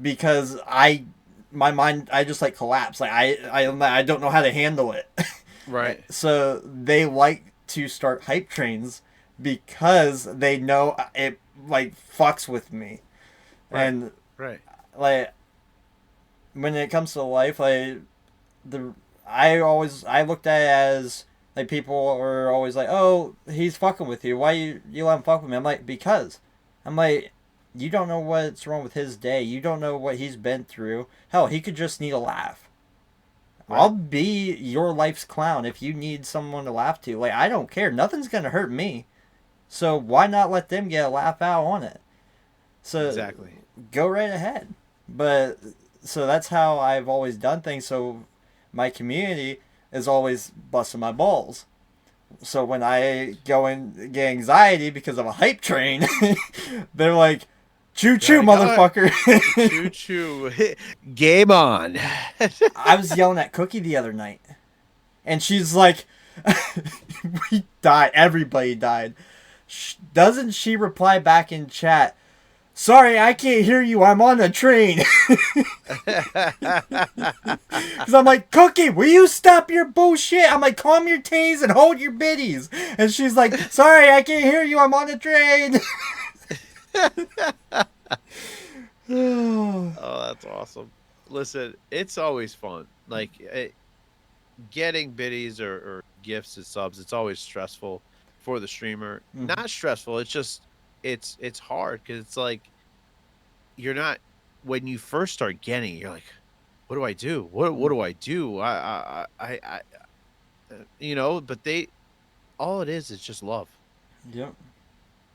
because my mind, I just like collapsed. Like I don't know how to handle it. Right. So they like to start hype trains because they know it like fucks with me. Right. And Right. like when it comes to life, like I looked at it as like people are always like, "Oh, he's fucking with you. Why you let him fuck with me?" I'm like, because I'm like, you don't know what's wrong with his day. You don't know what he's been through. Hell, he could just need a laugh. Right. I'll be your life's clown if you need someone to laugh to. Like I don't care. Nothing's gonna hurt me. So why not let them get a laugh out on it? So Exactly. Go right ahead. But so that's how I've always done things. So my community is always busting my balls So when I go and get anxiety because of a hype train, they're like, choo choo, Like, "Oh, motherfucker. Choo choo. Game on. I was yelling at Cookie the other night, and she's like, we died. Everybody died. Doesn't she reply back in chat, sorry, I can't hear you. I'm on a train. Because I'm like, Cookie, will you stop your bullshit? I'm like, calm your titties and hold your bitties. And she's like, sorry, I can't hear you. I'm on a train. Oh, that's awesome. Listen, it's always fun. Like getting biddies or gifts and subs, it's always stressful for the streamer. Not stressful. It's just it's hard because it's like you're not when you first start getting it, you're like, what do I do? What do I do? I but they all it is just love. Yep.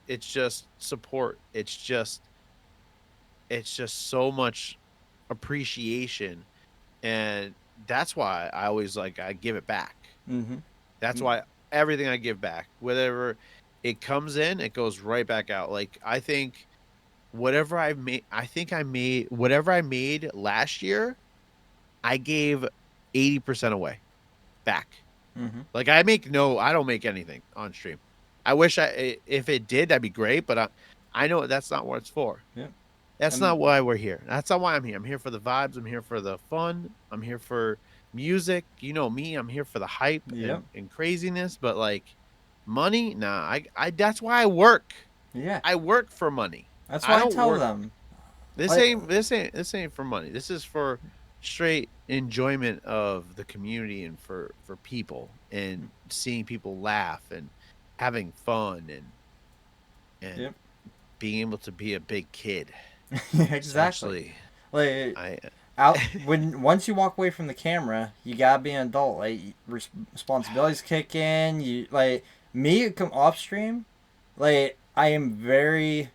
It's just support. It's just so much appreciation, and that's why I always I give it back. Mm-hmm. That's why everything I give back, whatever it comes in, it goes right back out. Like I think whatever I made whatever I made last year, I gave 80% away back. Mm-hmm. Like I don't make anything on stream. I wish if it did, that'd be great, but I know that's not what it's for. Yeah. That's not why we're here. That's not why I'm here. I'm here for the vibes. I'm here for the fun. I'm here for music. You know me. I'm here for the hype and craziness. But like money, nah. I that's why I work. Yeah. I work for money. That's why I don't tell work- them. This ain't for money. This is for straight enjoyment of the community and for people and seeing people laugh and having fun and being able to be a big kid. Exactly. Like I once you walk away from the camera, you gotta be an adult. Like responsibilities kick in. You like me come off stream. Like I am very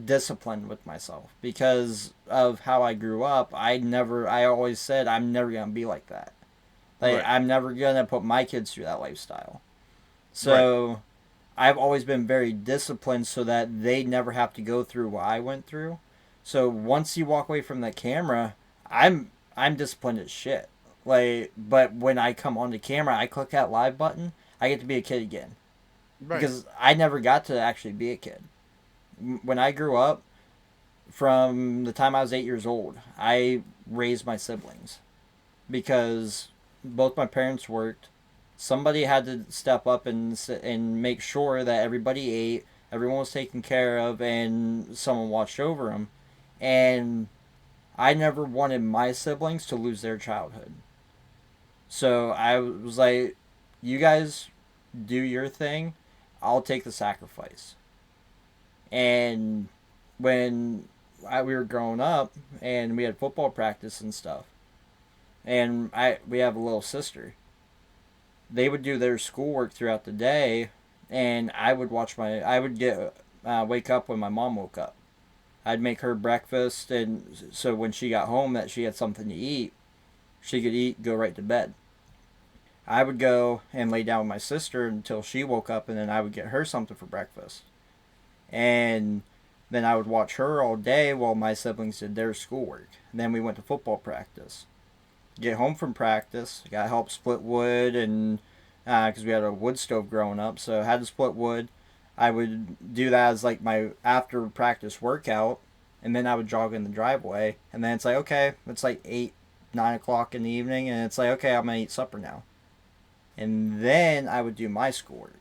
disciplined with myself because of how I grew up. I always said I'm never gonna be like that. Like Right. I'm never gonna put my kids through that lifestyle. So I've always been very disciplined so that they never have to go through what I went through. So once you walk away from the camera, I'm disciplined as shit. Like, but when I come on the camera, I click that live button, I get to be a kid again. Right. Because I never got to actually be a kid. When I grew up, from the time I was 8 years old, I raised my siblings. Because both my parents worked. Somebody had to step up and make sure that everybody ate, everyone was taken care of, and someone watched over them. And I never wanted my siblings to lose their childhood. So I was like, you guys do your thing, I'll take the sacrifice. And when we were growing up and we had football practice and stuff, and we have a little sister, they would do their schoolwork throughout the day, and I would wake up when my mom woke up. I'd make her breakfast, and so when she got home that she had something to eat, she could eat, go right to bed. I would go and lay down with my sister until she woke up, and then I would get her something for breakfast. And then I would watch her all day while my siblings did their schoolwork. And then we went to football practice. Get home from practice, got to help split wood, and because we had a wood stove growing up, so I had to split wood. I would do that as like my after practice workout, and then I would jog in the driveway, and then it's like, okay, it's like 8, 9 o'clock in the evening, and it's like, okay, I'm going to eat supper now. And then I would do my schoolwork.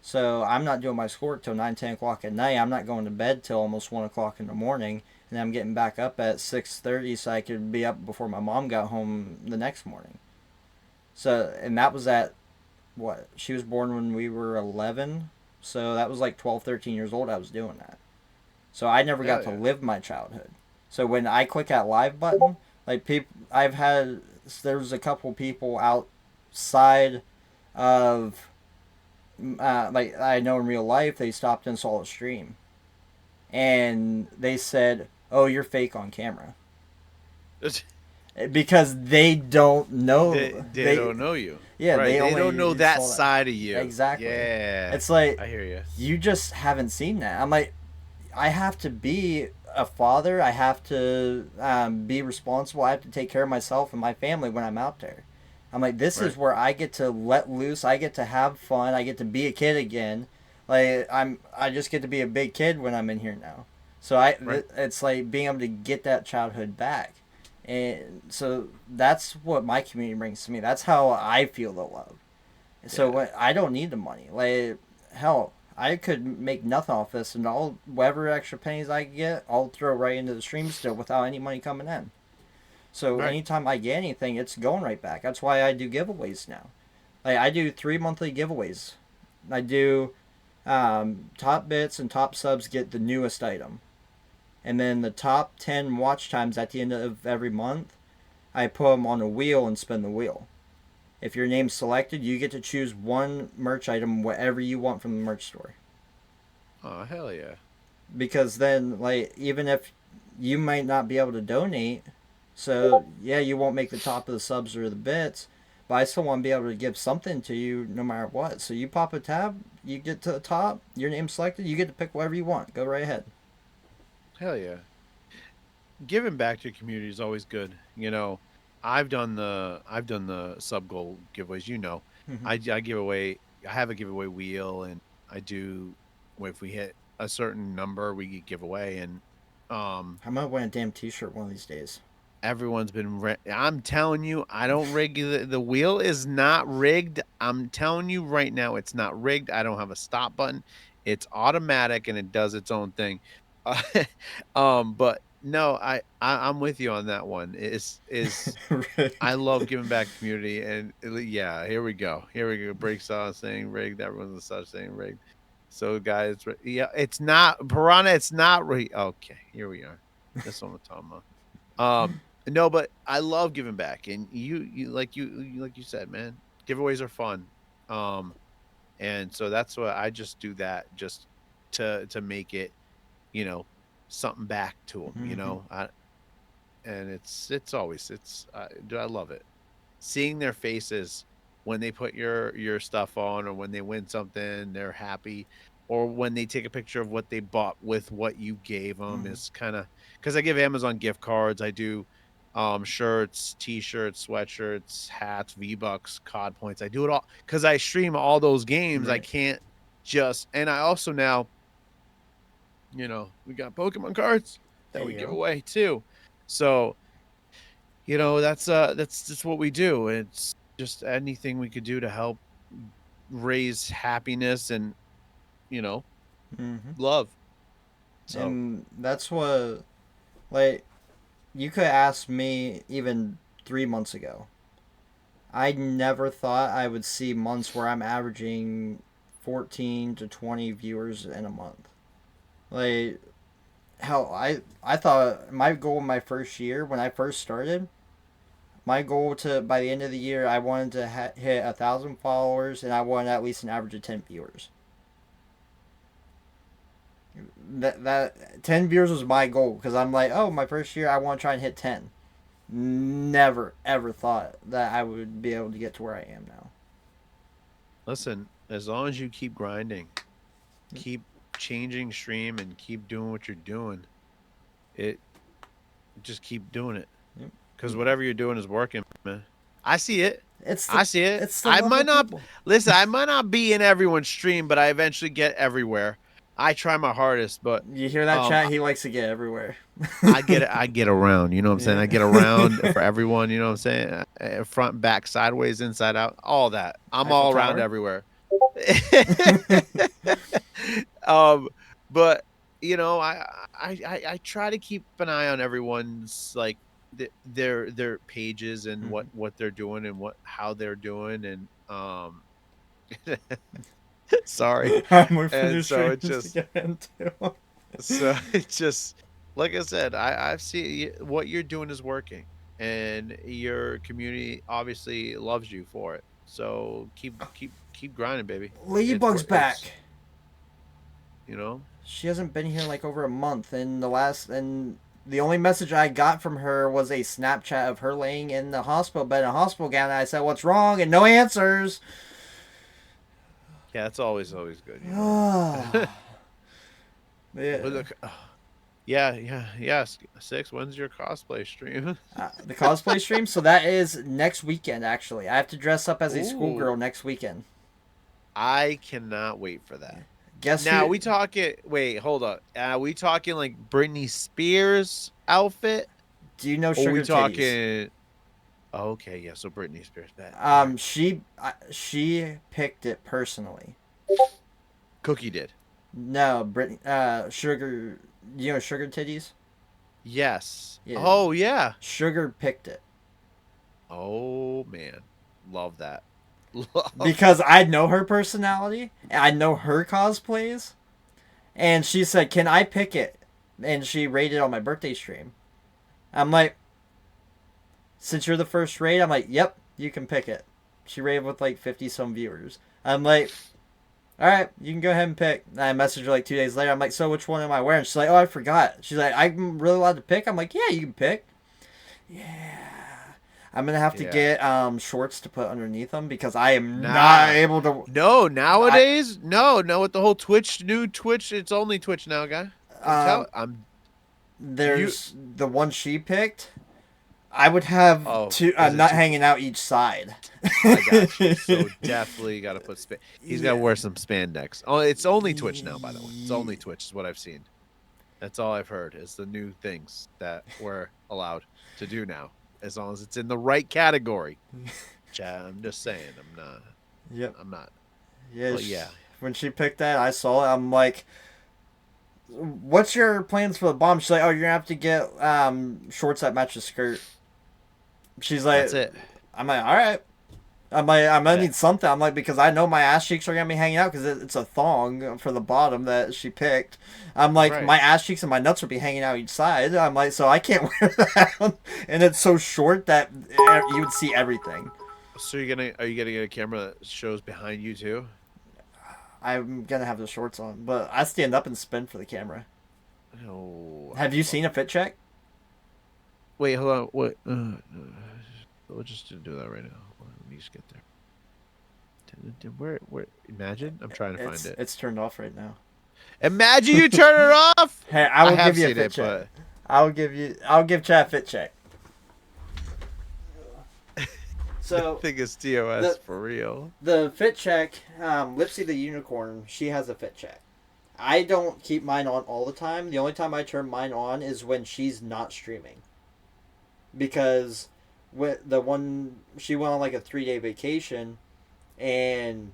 So I'm not doing my schoolwork till 9, 10 o'clock at night. I'm not going to bed till almost 1 o'clock in the morning. And I'm getting back up at 6:30 so I could be up before my mom got home the next morning. So, and that was at, what? She was born when we were 11. So that was like 12, 13 years old I was doing that. So I never got to live my childhood. So when I click that live button, like there's a couple people outside of, like I know in real life, they stopped and saw a stream. And they said, oh, you're fake on camera. because they don't know. They don't know you. Yeah, right. They only don't know that saw side of you. Exactly. Yeah. It's like I hear you. you just haven't seen that. I'm like, I have to be a father. I have to be responsible. I have to take care of myself and my family when I'm out there. I'm like, this is where I get to let loose. I get to have fun. I get to be a kid again. Like I just get to be a big kid when I'm in here now. So it's like being able to get that childhood back. And so that's what my community brings to me. That's how I feel the love. So I don't need the money. Like, hell, I could make nothing off this, and whatever extra pennies I get, I'll throw right into the stream still without any money coming in. So anytime I get anything, it's going right back. That's why I do giveaways now. Like, I do 3 monthly giveaways. I do top bits and top subs get the newest item. And then the top 10 watch times at the end of every month, I put them on a wheel and spin the wheel. If your name's selected, you get to choose one merch item, whatever you want from the merch store. Oh, hell yeah. Because then, like, even if you might not be able to donate, so, yeah, you won't make the top of the subs or the bits, but I still want to be able to give something to you no matter what. So you pop a tab, you get to the top, your name's selected, you get to pick whatever you want. Go right ahead. Hell yeah. Giving back to your community is always good. You know, I've done the sub goal giveaways. You know, I give away. I have a giveaway wheel, and I do. If we hit a certain number, we give away. And I might win a damn T-shirt one of these days. everyone's been. I'm telling you, I don't rig the wheel is not rigged. I'm telling you right now, it's not rigged. I don't have a stop button. It's automatic, and it does its own thing. But no, I'm with you on that one. Is Right. I love giving back to community, and yeah, here we go. Break saw saying rigged. Everyone's the such saying rigged. So guys, yeah, it's not Piranha. It's not rigged. Okay, here we are. That's what I'm talking about. No, but I love giving back, and you like you said, man. Giveaways are fun. And so that's what I just do that just to make it, you know, something back to them, you know. And it's always I love it, seeing their faces when they put your stuff on, or when they win something, they're happy, or when they take a picture of what they bought with what you gave them. Is kind of because I give Amazon gift cards, I do shirts, t-shirts, sweatshirts, hats, V-Bucks, COD points. I do it all because I stream all those games. I can't just, and I also now, you know, we got Pokemon cards that we give away too. So, you know, that's just what we do. It's just anything we could do to help raise happiness and, you know, love. So And that's what, like, you could ask me even 3 months ago. I never thought I would see months where I'm averaging 14 to 20 viewers in a month. Like, hell, I thought my goal in my first year, when I first started, my goal by the end of the year, I wanted to hit 1,000 followers, and I wanted at least an average of 10 viewers. That 10 viewers was my goal, because I'm like, oh, my first year, I want to try and hit 10. Never, ever thought that I would be able to get to where I am now. listen, as long as you keep grinding, keep changing stream, and keep doing what you're doing, just keep doing it. Because whatever you're doing is working, man. I see it. I see it. It's the I love might of not people. listen. I might not be in everyone's stream, but I eventually get everywhere. I try my hardest, but You hear that, chat? He likes to get everywhere. I get around. You know what I'm saying? I get around for everyone. You know what I'm saying? Front, back, sideways, inside out, all that. I'm Eiffel all around Tower? everywhere. But you know, I try to keep an eye on everyone's like their pages and what they're doing and how they're doing and sorry. We're And so it finishing just to get into. so it just like I said, I've seen what you're doing is working, and your community obviously loves you for it. So keep grinding, baby. Ladybug's back. You know, She hasn't been here like over a month, and the only message I got from her was a Snapchat of her laying in the hospital bed in a hospital gown. And I said, "What's wrong?" And no answers. Yeah, that's always good. You know? Yeah. But look, yeah. 6. When's your cosplay stream? The cosplay stream. So that is next weekend. Actually, I have to dress up as a Ooh. schoolgirl next weekend. I cannot wait for that. Guess Now who? we talking. Wait, hold up. We talking like Britney Spears outfit? Do you know Or Sugar we Titties? talking? Okay, yeah. So Britney Spears. Bet. She picked it personally. Cookie did. No, Sugar. You know Sugar Titties? Yes. Yeah. Oh yeah. Sugar picked it Oh man, love that. because I know her personality. I know her cosplays, and she said, "Can I pick it?" And she rated on my birthday stream. I'm like, since you're the first raid, I'm like, "Yep, you can pick it." She rated with like 50 some viewers. I'm like, "All right, you can go ahead and pick." And I messaged her like 2 days later. I'm like, "So which one am I wearing?" She's like, "Oh, I forgot." She's like, "I'm really allowed to pick?" I'm like, "Yeah, you can pick." Yeah. I'm gonna have to get shorts to put underneath them because I am not able to. No, nowadays, no. With the whole new Twitch, it's only Twitch now, guy. There's the one she picked. I would have two. is it Not two- hanging out each side. I got you. So definitely got to put he's got to wear some spandex. Oh, it's only Twitch now, by the way. It's only Twitch is what I've seen. That's all I've heard is the new things that we're allowed to do now, as long as it's in the right category. Chad, I'm just saying, I'm not. Yep. I'm not. Yeah. Well, yeah. When she picked that, I saw it. I'm like, "What's your plans for the bomb?" She's like, "Oh, you're gonna have to get shorts that match the skirt." She's like, That's it. I'm like, "All right." I'm like, "I'm gonna need something." I'm like, because I know my ass cheeks are gonna be hanging out because it's a thong for the bottom that she picked. I'm like, Right. my ass cheeks and my nuts will be hanging out each side. I'm like, so I can't wear that, and it's so short that you would see everything. So are you gonna get a camera that shows behind you too? I'm gonna have the shorts on, but I stand up and spin for the camera. No. Have you seen a fit check? Wait, hold on. What? We'll just do that right now. Let me just get there. Where? Imagine. I'm trying to find it. It's turned off right now. Imagine you turn it off. Hey, I will have give you a seen fit it, check. I'll give Chad a fit check. I So think it's TOS for real. the fit check, Lipsy the unicorn, she has a fit check. I don't keep mine on all the time. The only time I turn mine on is when she's not streaming. Because with the one she went on like a 3-day vacation, and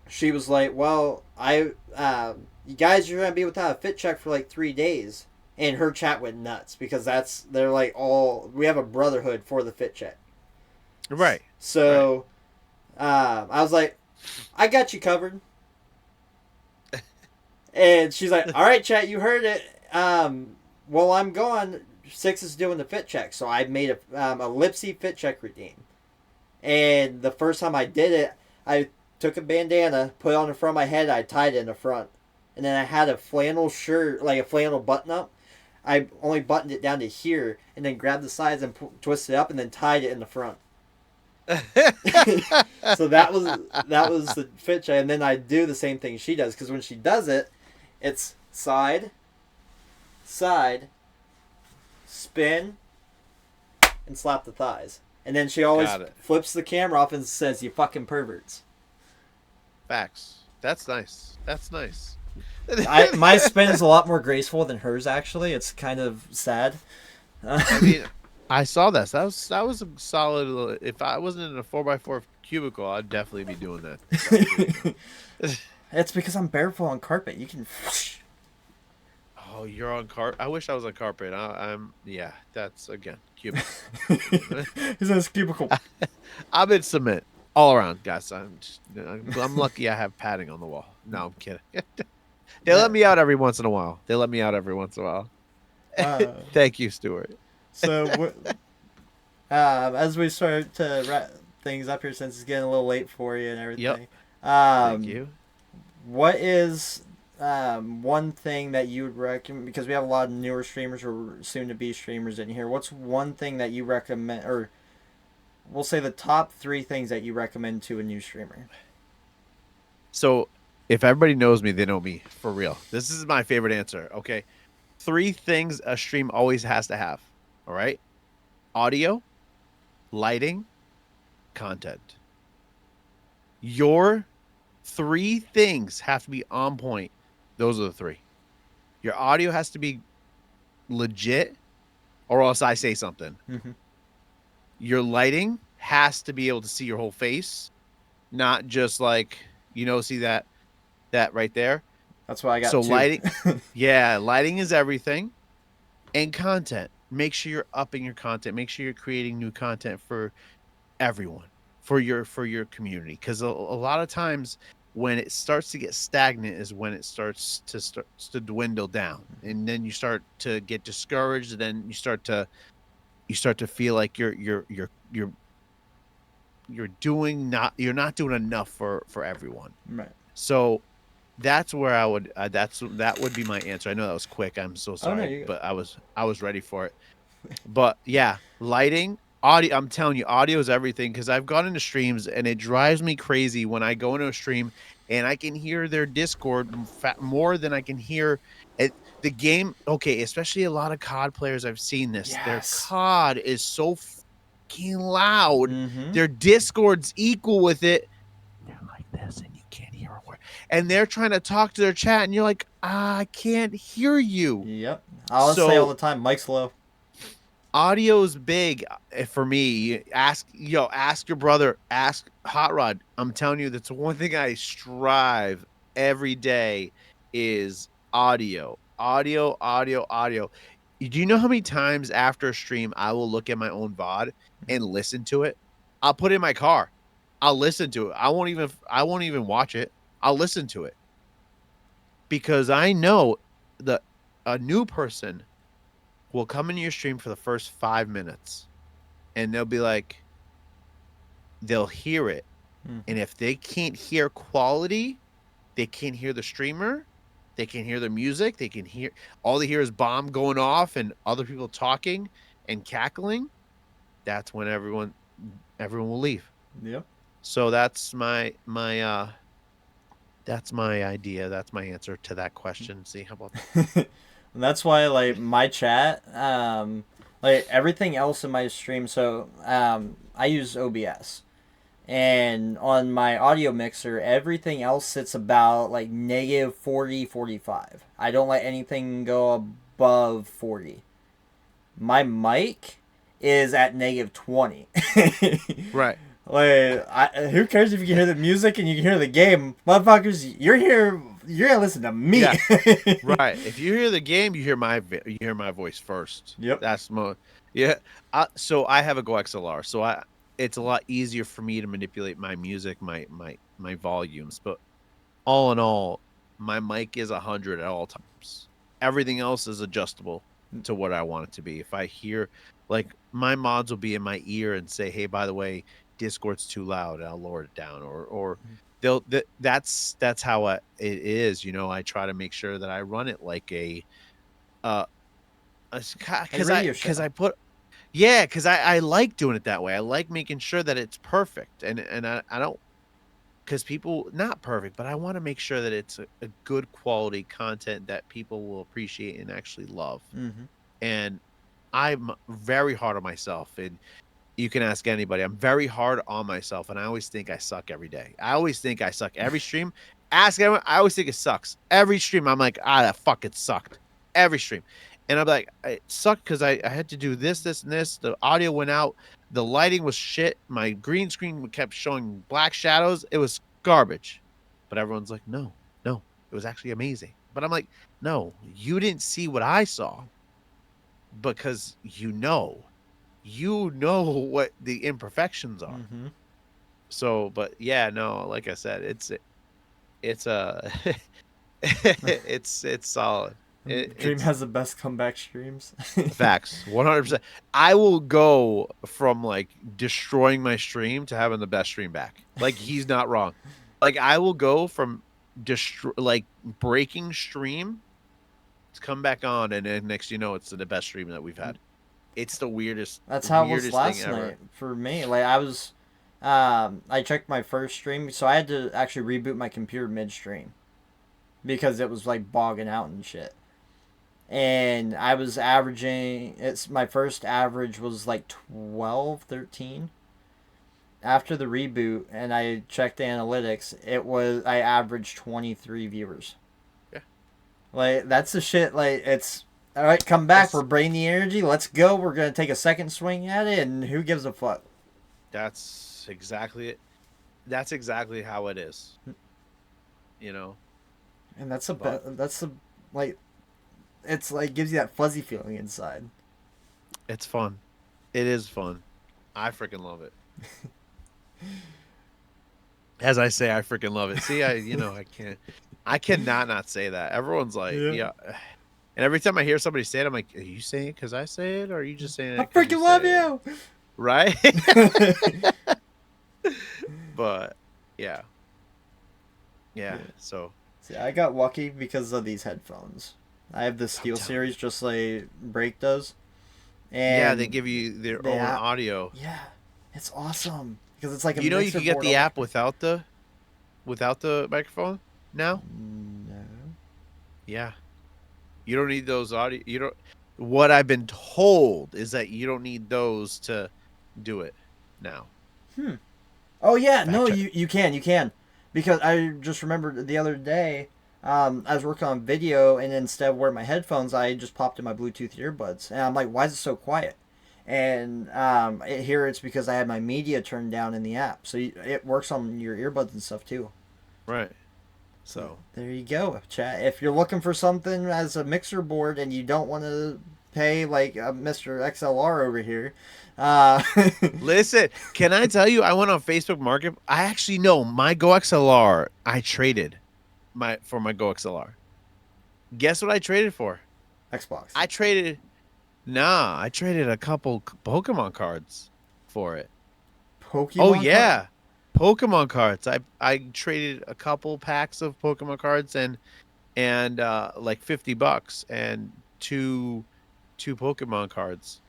she was like, "Well, you guys are gonna be without a fit check for like 3 days," and her chat went nuts because they're like we have a brotherhood for the fit check. Right. So, I was like, "I got you covered." And she's like, "All right, chat, you heard it. Well, I'm gone. 6 is doing the fit check." So I made a Lipsy fit check routine. And the first time I did it, I took a bandana, put it on the front of my head, I tied it in the front. And then I had a flannel shirt, like a flannel button up. I only buttoned it down to here, and then grabbed the sides and twisted it up, and then tied it in the front. So that was the fit check, and then I do the same thing she does, because when she does it, it's side, spin, and slap the thighs. And then she always Got it. flips the camera off and says, "You fucking perverts." Facts. That's nice. That's nice. My spin is a lot more graceful than hers, actually. It's kind of sad. I mean, I saw that. That was a solid. If I wasn't in a 4x4 cubicle, I'd definitely be doing that. It's because I'm barefoot on carpet. You can. Oh, you're on carpet. I wish I was on carpet. I'm. Yeah, that's again cubicle. He's in his cubicle. I'm in cement all around, guys. I'm lucky I have padding on the wall. No, I'm kidding. They let me out every once in a while. Thank you, Stuart. So, as we start to wrap things up here, since it's getting a little late for you and everything. Thank you. What is one thing that you would recommend, because we have a lot of newer streamers or soon to be streamers in here. What's one thing that you recommend, or we'll say the top 3 things that you recommend to a new streamer? So if everybody knows me, they know me for real. This is my favorite answer. Okay. 3 things a stream always has to have. All right. Audio, lighting, content. Your 3 things have to be on point. Those are the 3. Your audio has to be legit, or else I say something. Mm-hmm. Your lighting has to be able to see your whole face, not just like, see that right there. That's why I got So 2. lighting, yeah, lighting is everything, and content. Make sure you're upping your content. Make sure you're creating new content for everyone, for your community. Because a lot of times when it starts to get stagnant is when it starts to dwindle down, and then you start to get discouraged. And then you start to feel like you're not doing enough for everyone. Right. So that's where I would that would be my answer. I know that was quick. I'm so sorry, you're good. but I was ready for it. But yeah, lighting, audio. I'm telling you, audio is everything. Because I've gone into streams and it drives me crazy when I go into a stream and I can hear their Discord more than I can hear it. The game, okay, especially a lot of COD players. I've seen this. Yes. Their COD is so fucking loud. Mm-hmm. Their Discord's equal with it. They're like this, and you can't hear a word. And they're trying to talk to their chat, and you're like, I can't hear you. Yep. I'll say all the time, mic's low. Audio's big for me. Ask your brother. Ask Hot Rod. I'm telling you, that's one thing I strive every day is audio. Audio. Do you know how many times after a stream I will look at my own VOD and listen to it? I'll put it in my car. I'll listen to it. I won't even watch it. I'll listen to it. Because I know that a new person will come into your stream for the first 5 minutes and they'll be like, they'll hear it. And if they can't hear quality, they can't hear the streamer, they can hear the music, they can hear, all they hear is bomb going off and other people talking and cackling. That's when everyone will leave. Yep. So that's my idea. That's my answer to that question. See, how about that? And that's why, like, my chat, like, everything else in my stream, so, I use OBS. And on my audio mixer, everything else sits about, like, negative 40, 45. I don't let anything go above 40. My mic is at negative 20. Right. Like, who cares if you can hear the music and you can hear the game? Motherfuckers, you're here. You're gonna listen to me. Yeah. Right. If you hear the game, you hear my voice first. Yep. That's yeah. So I have a Go XLR, so it's a lot easier for me to manipulate my music, my volumes. But all in all, my mic is 100 at all times. Everything else is adjustable to what I want it to be. If I hear, like, my mods will be in my ear and say, "Hey, by the way, Discord's too loud," and I'll lower it down, or that's how it is. I try to make sure that I run it like because I like doing it that way. I like making sure that it's perfect, and I don't, because people, not perfect, but I want to make sure that it's a good quality content that people will appreciate and actually love. Mm-hmm. And I'm very hard on myself, and you can ask anybody. I'm very hard on myself, and I always think I suck every day. I always think I suck every stream. Ask everyone. I always think it sucks every stream. I'm like, that fuck, it sucked every stream, and I'm like, it sucked because I had to do this, and this. The audio went out. The lighting was shit. My green screen kept showing black shadows. It was garbage. But everyone's like, no, it was actually amazing. But I'm like, no, you didn't see what I saw, because you know what the imperfections are. Mm-hmm. So, but yeah, no, like I said, it's it's solid. Dream has the best comeback streams. Facts, 100%. I will go from like destroying my stream to having the best stream back. Like, he's not wrong. Like, I will go from breaking stream. It's come back on, and then next you know, it's the best stream that we've had. It's the weirdest. That's how it was weirdest last thing ever. night for me. Like I was, I checked my first stream, so I had to actually reboot my computer midstream because it was like bogging out and shit. And I was averaging. It's my first average was like 12, 13. After the reboot, and I checked the analytics, I averaged 23 viewers. Yeah. Like that's the shit. Like it's. All right, come back. It's- We're bringing the energy. Let's go. We're gonna take a second swing at it, and who gives a fuck? That's exactly it. That's exactly how it is. You know. And that's a But- that's a like, it's like gives you that fuzzy feeling inside. It's fun. It is fun. I freaking love it. As I say, I freaking love it. See, I cannot not say that. Everyone's like, yeah. And every time I hear somebody say it, I'm like, are you saying it because I say it, or are you just saying it? I 'cause freaking say love it? you. Right? But yeah. Yeah. So See, I got lucky because of these headphones. I have the Steel telling Series, just like Break does. And yeah, they give you their the own app- audio. Yeah, it's awesome because it's like a You know, you mixer can get board the on- app without the microphone now. No. Yeah. You don't need those audio. You don't. What I've been told is that you don't need those to do it now. Oh yeah, no, check. you can because I just remembered the other day. I was working on video, and instead of wearing my headphones, I just popped in my Bluetooth earbuds, and I'm like, "Why is it so quiet?" And here it's because I had my media turned down in the app, so it works on your earbuds and stuff too. Right. So There you go, chat. If you're looking for something as a mixer board and you don't want to pay like Mr. XLR over here, listen, can I tell you? I went on Facebook Market. I actually know my Go XLR. I traded for my Go XLR. Guess what I traded for? Xbox. I traded a couple Pokemon cards for it. Pokemon. Oh card? yeah, Pokemon cards. I traded a couple packs of Pokemon cards and like $50 and two Pokemon cards,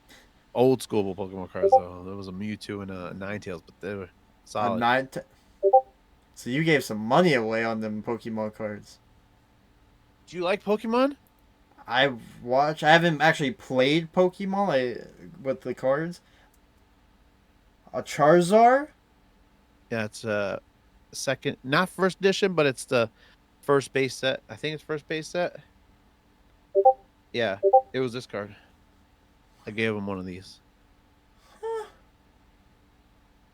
old school Pokemon cards though. There was a Mewtwo and a Ninetales, but they were A solid. So you gave some money away on them Pokemon cards. Do you like Pokemon? I haven't actually played Pokemon with the cards. A Charizard? Yeah, it's second, not first edition, but it's the first base set. I think it's first base set. Yeah, it was this card. I gave him one of these.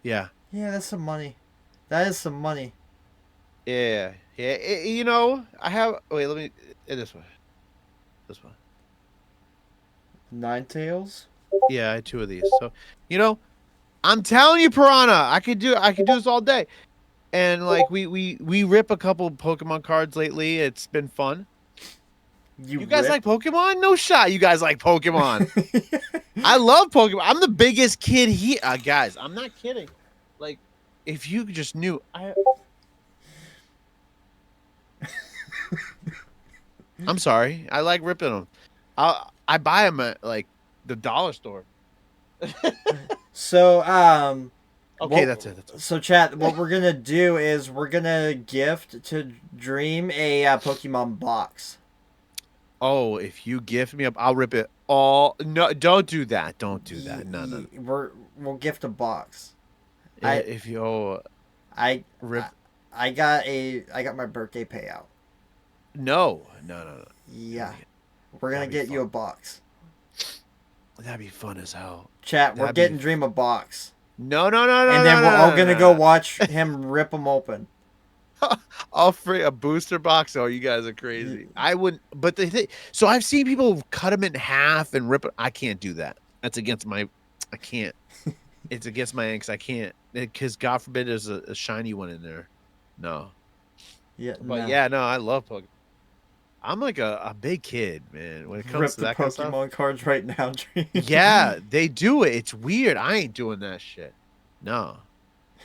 Yeah. Yeah, that's some money. That is some money. Yeah, yeah. You know, I have. Wait, let me. This one. This one. Ninetales? Yeah, I had two of these. So, you know, I'm telling you, Piranha, I could do this all day. And like we rip a couple Pokemon cards lately. It's been fun. You guys like Pokemon? No shot. You guys like Pokemon. I love Pokemon. I'm the biggest kid here, guys. I'm not kidding. Like, if you just knew, I'm sorry. I like ripping them. I buy them at like the dollar store. So, Okay, well, that's it. So, chat, what we're gonna do is we're gonna gift to Dream a Pokemon box. Oh, if you gift me up, I'll rip it all. No, don't do that. Don't do that. No. We'll gift a box. If you I rip, I got my birthday payout. no. Yeah, we're gonna That'd be get you fun. a box. That'd be fun as hell. Chat, we're That'd be getting Dream a box, No. and then we're all gonna go watch him rip them open. I'll free a booster box. Oh, you guys are crazy. I wouldn't. But the thing. So I've seen people cut them in half and rip it. I can't do that. That's against my. I can't. It's against my inks. I can't. Because God forbid there's a shiny one in there. No. Yeah, But no. yeah, no, I love Pokemon. I'm like a big kid, man. When it comes Rip to the that kind of stuff. Pokemon cards right now, Dream. Yeah, they do it. It's weird. I ain't doing that shit. No.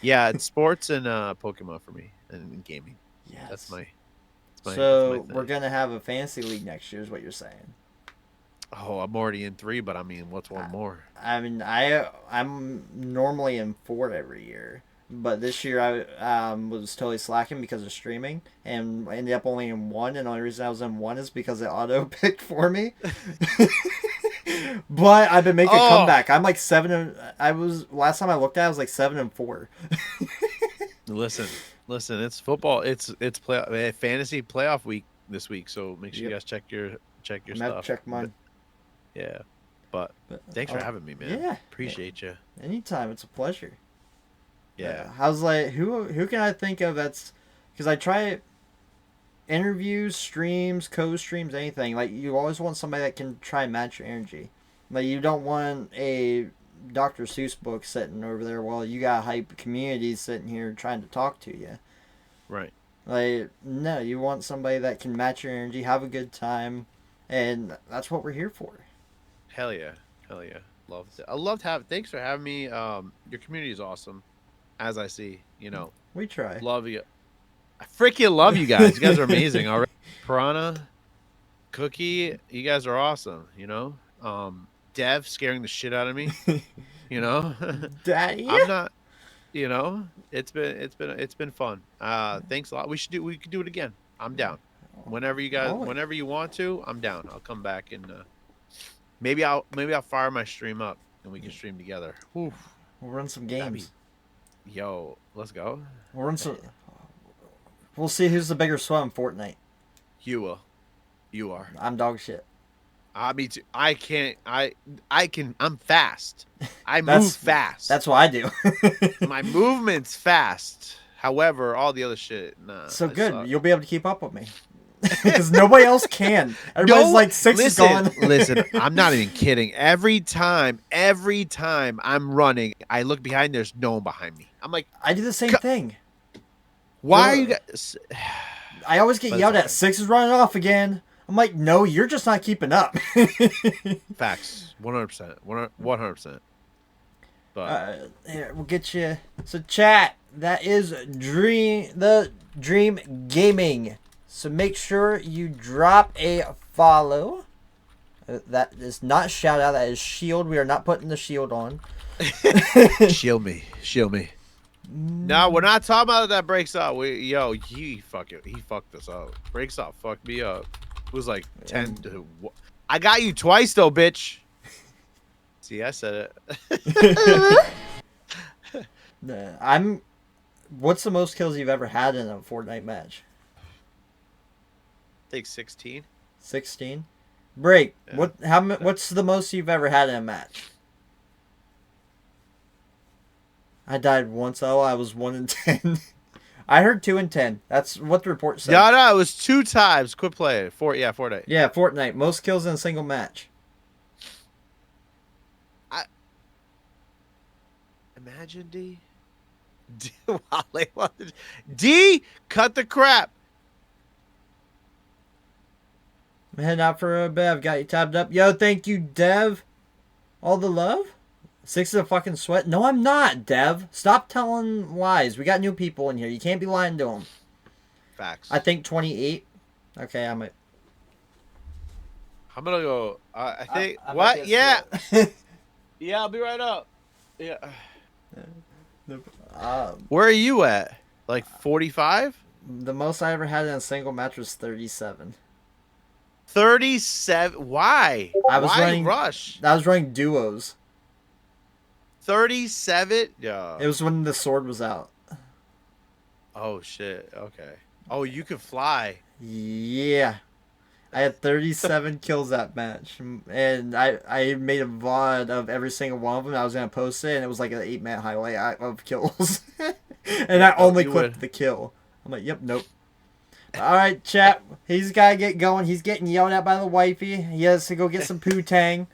Yeah, it's sports and Pokemon for me and gaming. Yes. That's my So thing. we're gonna have a fantasy league next year, is what you're saying? Oh, I'm already in 3, but I mean, what's one more? I mean, I'm normally in 4 every year, but this year I was totally slacking because of streaming and ended up only in 1. And the only reason I was in 1 is because it auto picked for me. But I've been making a comeback. I'm like 7. I was last time I looked at it, I was like 7-4. Listen, it's football. It's fantasy playoff week this week, so make sure you guys check your I'm gonna have to stuff. check mine. Yeah, but thanks for having me, man. Yeah. Appreciate you. Anytime, it's a pleasure. Yeah. How's like who can I think of that's because I try interviews, streams, co-streams, anything. Like you always want somebody that can try and match your energy. Like you don't want a Dr. Seuss book sitting over there while you got a hype community sitting here trying to talk to you. Right. Like no, you want somebody that can match your energy, have a good time, and that's what we're here for. Hell yeah. Loved it. I loved having. Thanks for having me. Your community is awesome, as I see. You know, We try. love you. I freaking love you guys. You guys are amazing. All right, Piranha, Cookie, you guys are awesome. You know, Dev scaring the shit out of me. You know, Daddy. I'm not. You know, it's been fun. Thanks a lot. We could do it again. I'm down. Whenever you want to, I'm down. I'll come back and maybe I'll fire my stream up and we can stream together. Oof. We'll run some games. Yo, let's go. We'll run some. We'll see who's the bigger swell in Fortnite. You will. You are. I'm dog shit. Me too. I can. I'm fast. I move fast. That's what I do. My movement's fast. However, all the other shit, nah. So I good. suck. You'll be able to keep up with me. Because nobody else can. Everybody's like 6 is gone. Listen, I'm not even kidding. Every time I'm running, I look behind. There's no one behind me. I'm like, I do the same thing. why are you guys? I always get But it's yelled at. alright. 6 is running off again. I'm like, no, you're just not keeping up. Facts, 100%, 100%. But Here, we'll get you. So, chat, that is the Dream Gaming. So make sure you drop a follow. That is not shout out. That is shield. We are not putting the shield on. shield me. No, we're not talking about that breaks up. He fucked us up. Breaks up, fucked me up. It was like 10 to. I got you twice though, bitch. See, I said it. What's the most kills you've ever had in a Fortnite match? Take 16. 16. Break. Yeah. What's the most you've ever had in a match? I died once. Oh, I was 1 in 10. I heard 2 in 10. That's what the report said. No, it was 2 times. Quit playing. Fortnite. Yeah, Fortnite. Most kills in a single match. Imagine D. D, cut the crap. I'm heading out for a bit. I've got you tabbed up. Yo, thank you, Dev. All the love? 6 is a fucking sweat. No, I'm not, Dev. Stop telling lies. We got new people in here. You can't be lying to them. Facts. I think 28. Okay, I'm gonna go. I think. I What? bet Yeah. that's Yeah, I'll be right up. Yeah. it. Where are you at? Like 45? The most I ever had in a single match was 37. 37. Why? I was Why running rush? I was running duos. 37. Yeah. It was when the sword was out. Oh shit. Okay. Oh, you can fly. Yeah. I had 37 kills that match. And I made a VOD of every single one of them. I was going to post it, and it was like an 8-minute highlight of kills. And I only you clipped would. the kill. I'm like, yep, nope. Alright, chat. He's got to get going. He's getting yelled at by the wifey. He has to go get some poo-tang.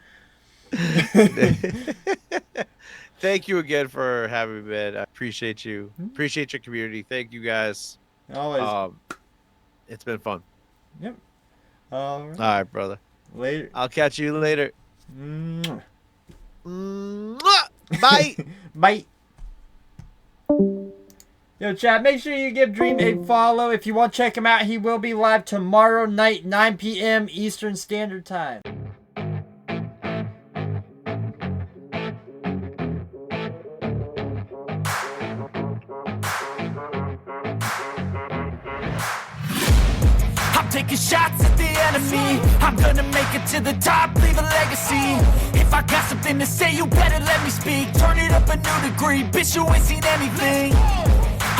Thank you again for having me, man. I appreciate you. Appreciate your community. Thank you guys. Always. It's been fun. Yep. All right. All right, brother. Later. I'll catch you later. Mwah. Mwah! Bye. Bye. Yo, chat, make sure you give Dream a follow. If you want to check him out, he will be live tomorrow night, 9 p.m. Eastern Standard Time. Taking shots at the enemy. I'm gonna make it to the top, leave a legacy. If I got something to say, you better let me speak. Turn it up a new degree, bitch, you ain't seen anything.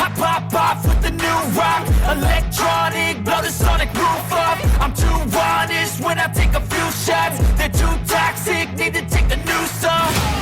I pop off with the new rock, electronic, blow the sonic roof up. I'm too honest when I take a few shots. They're too toxic, need to take the new song.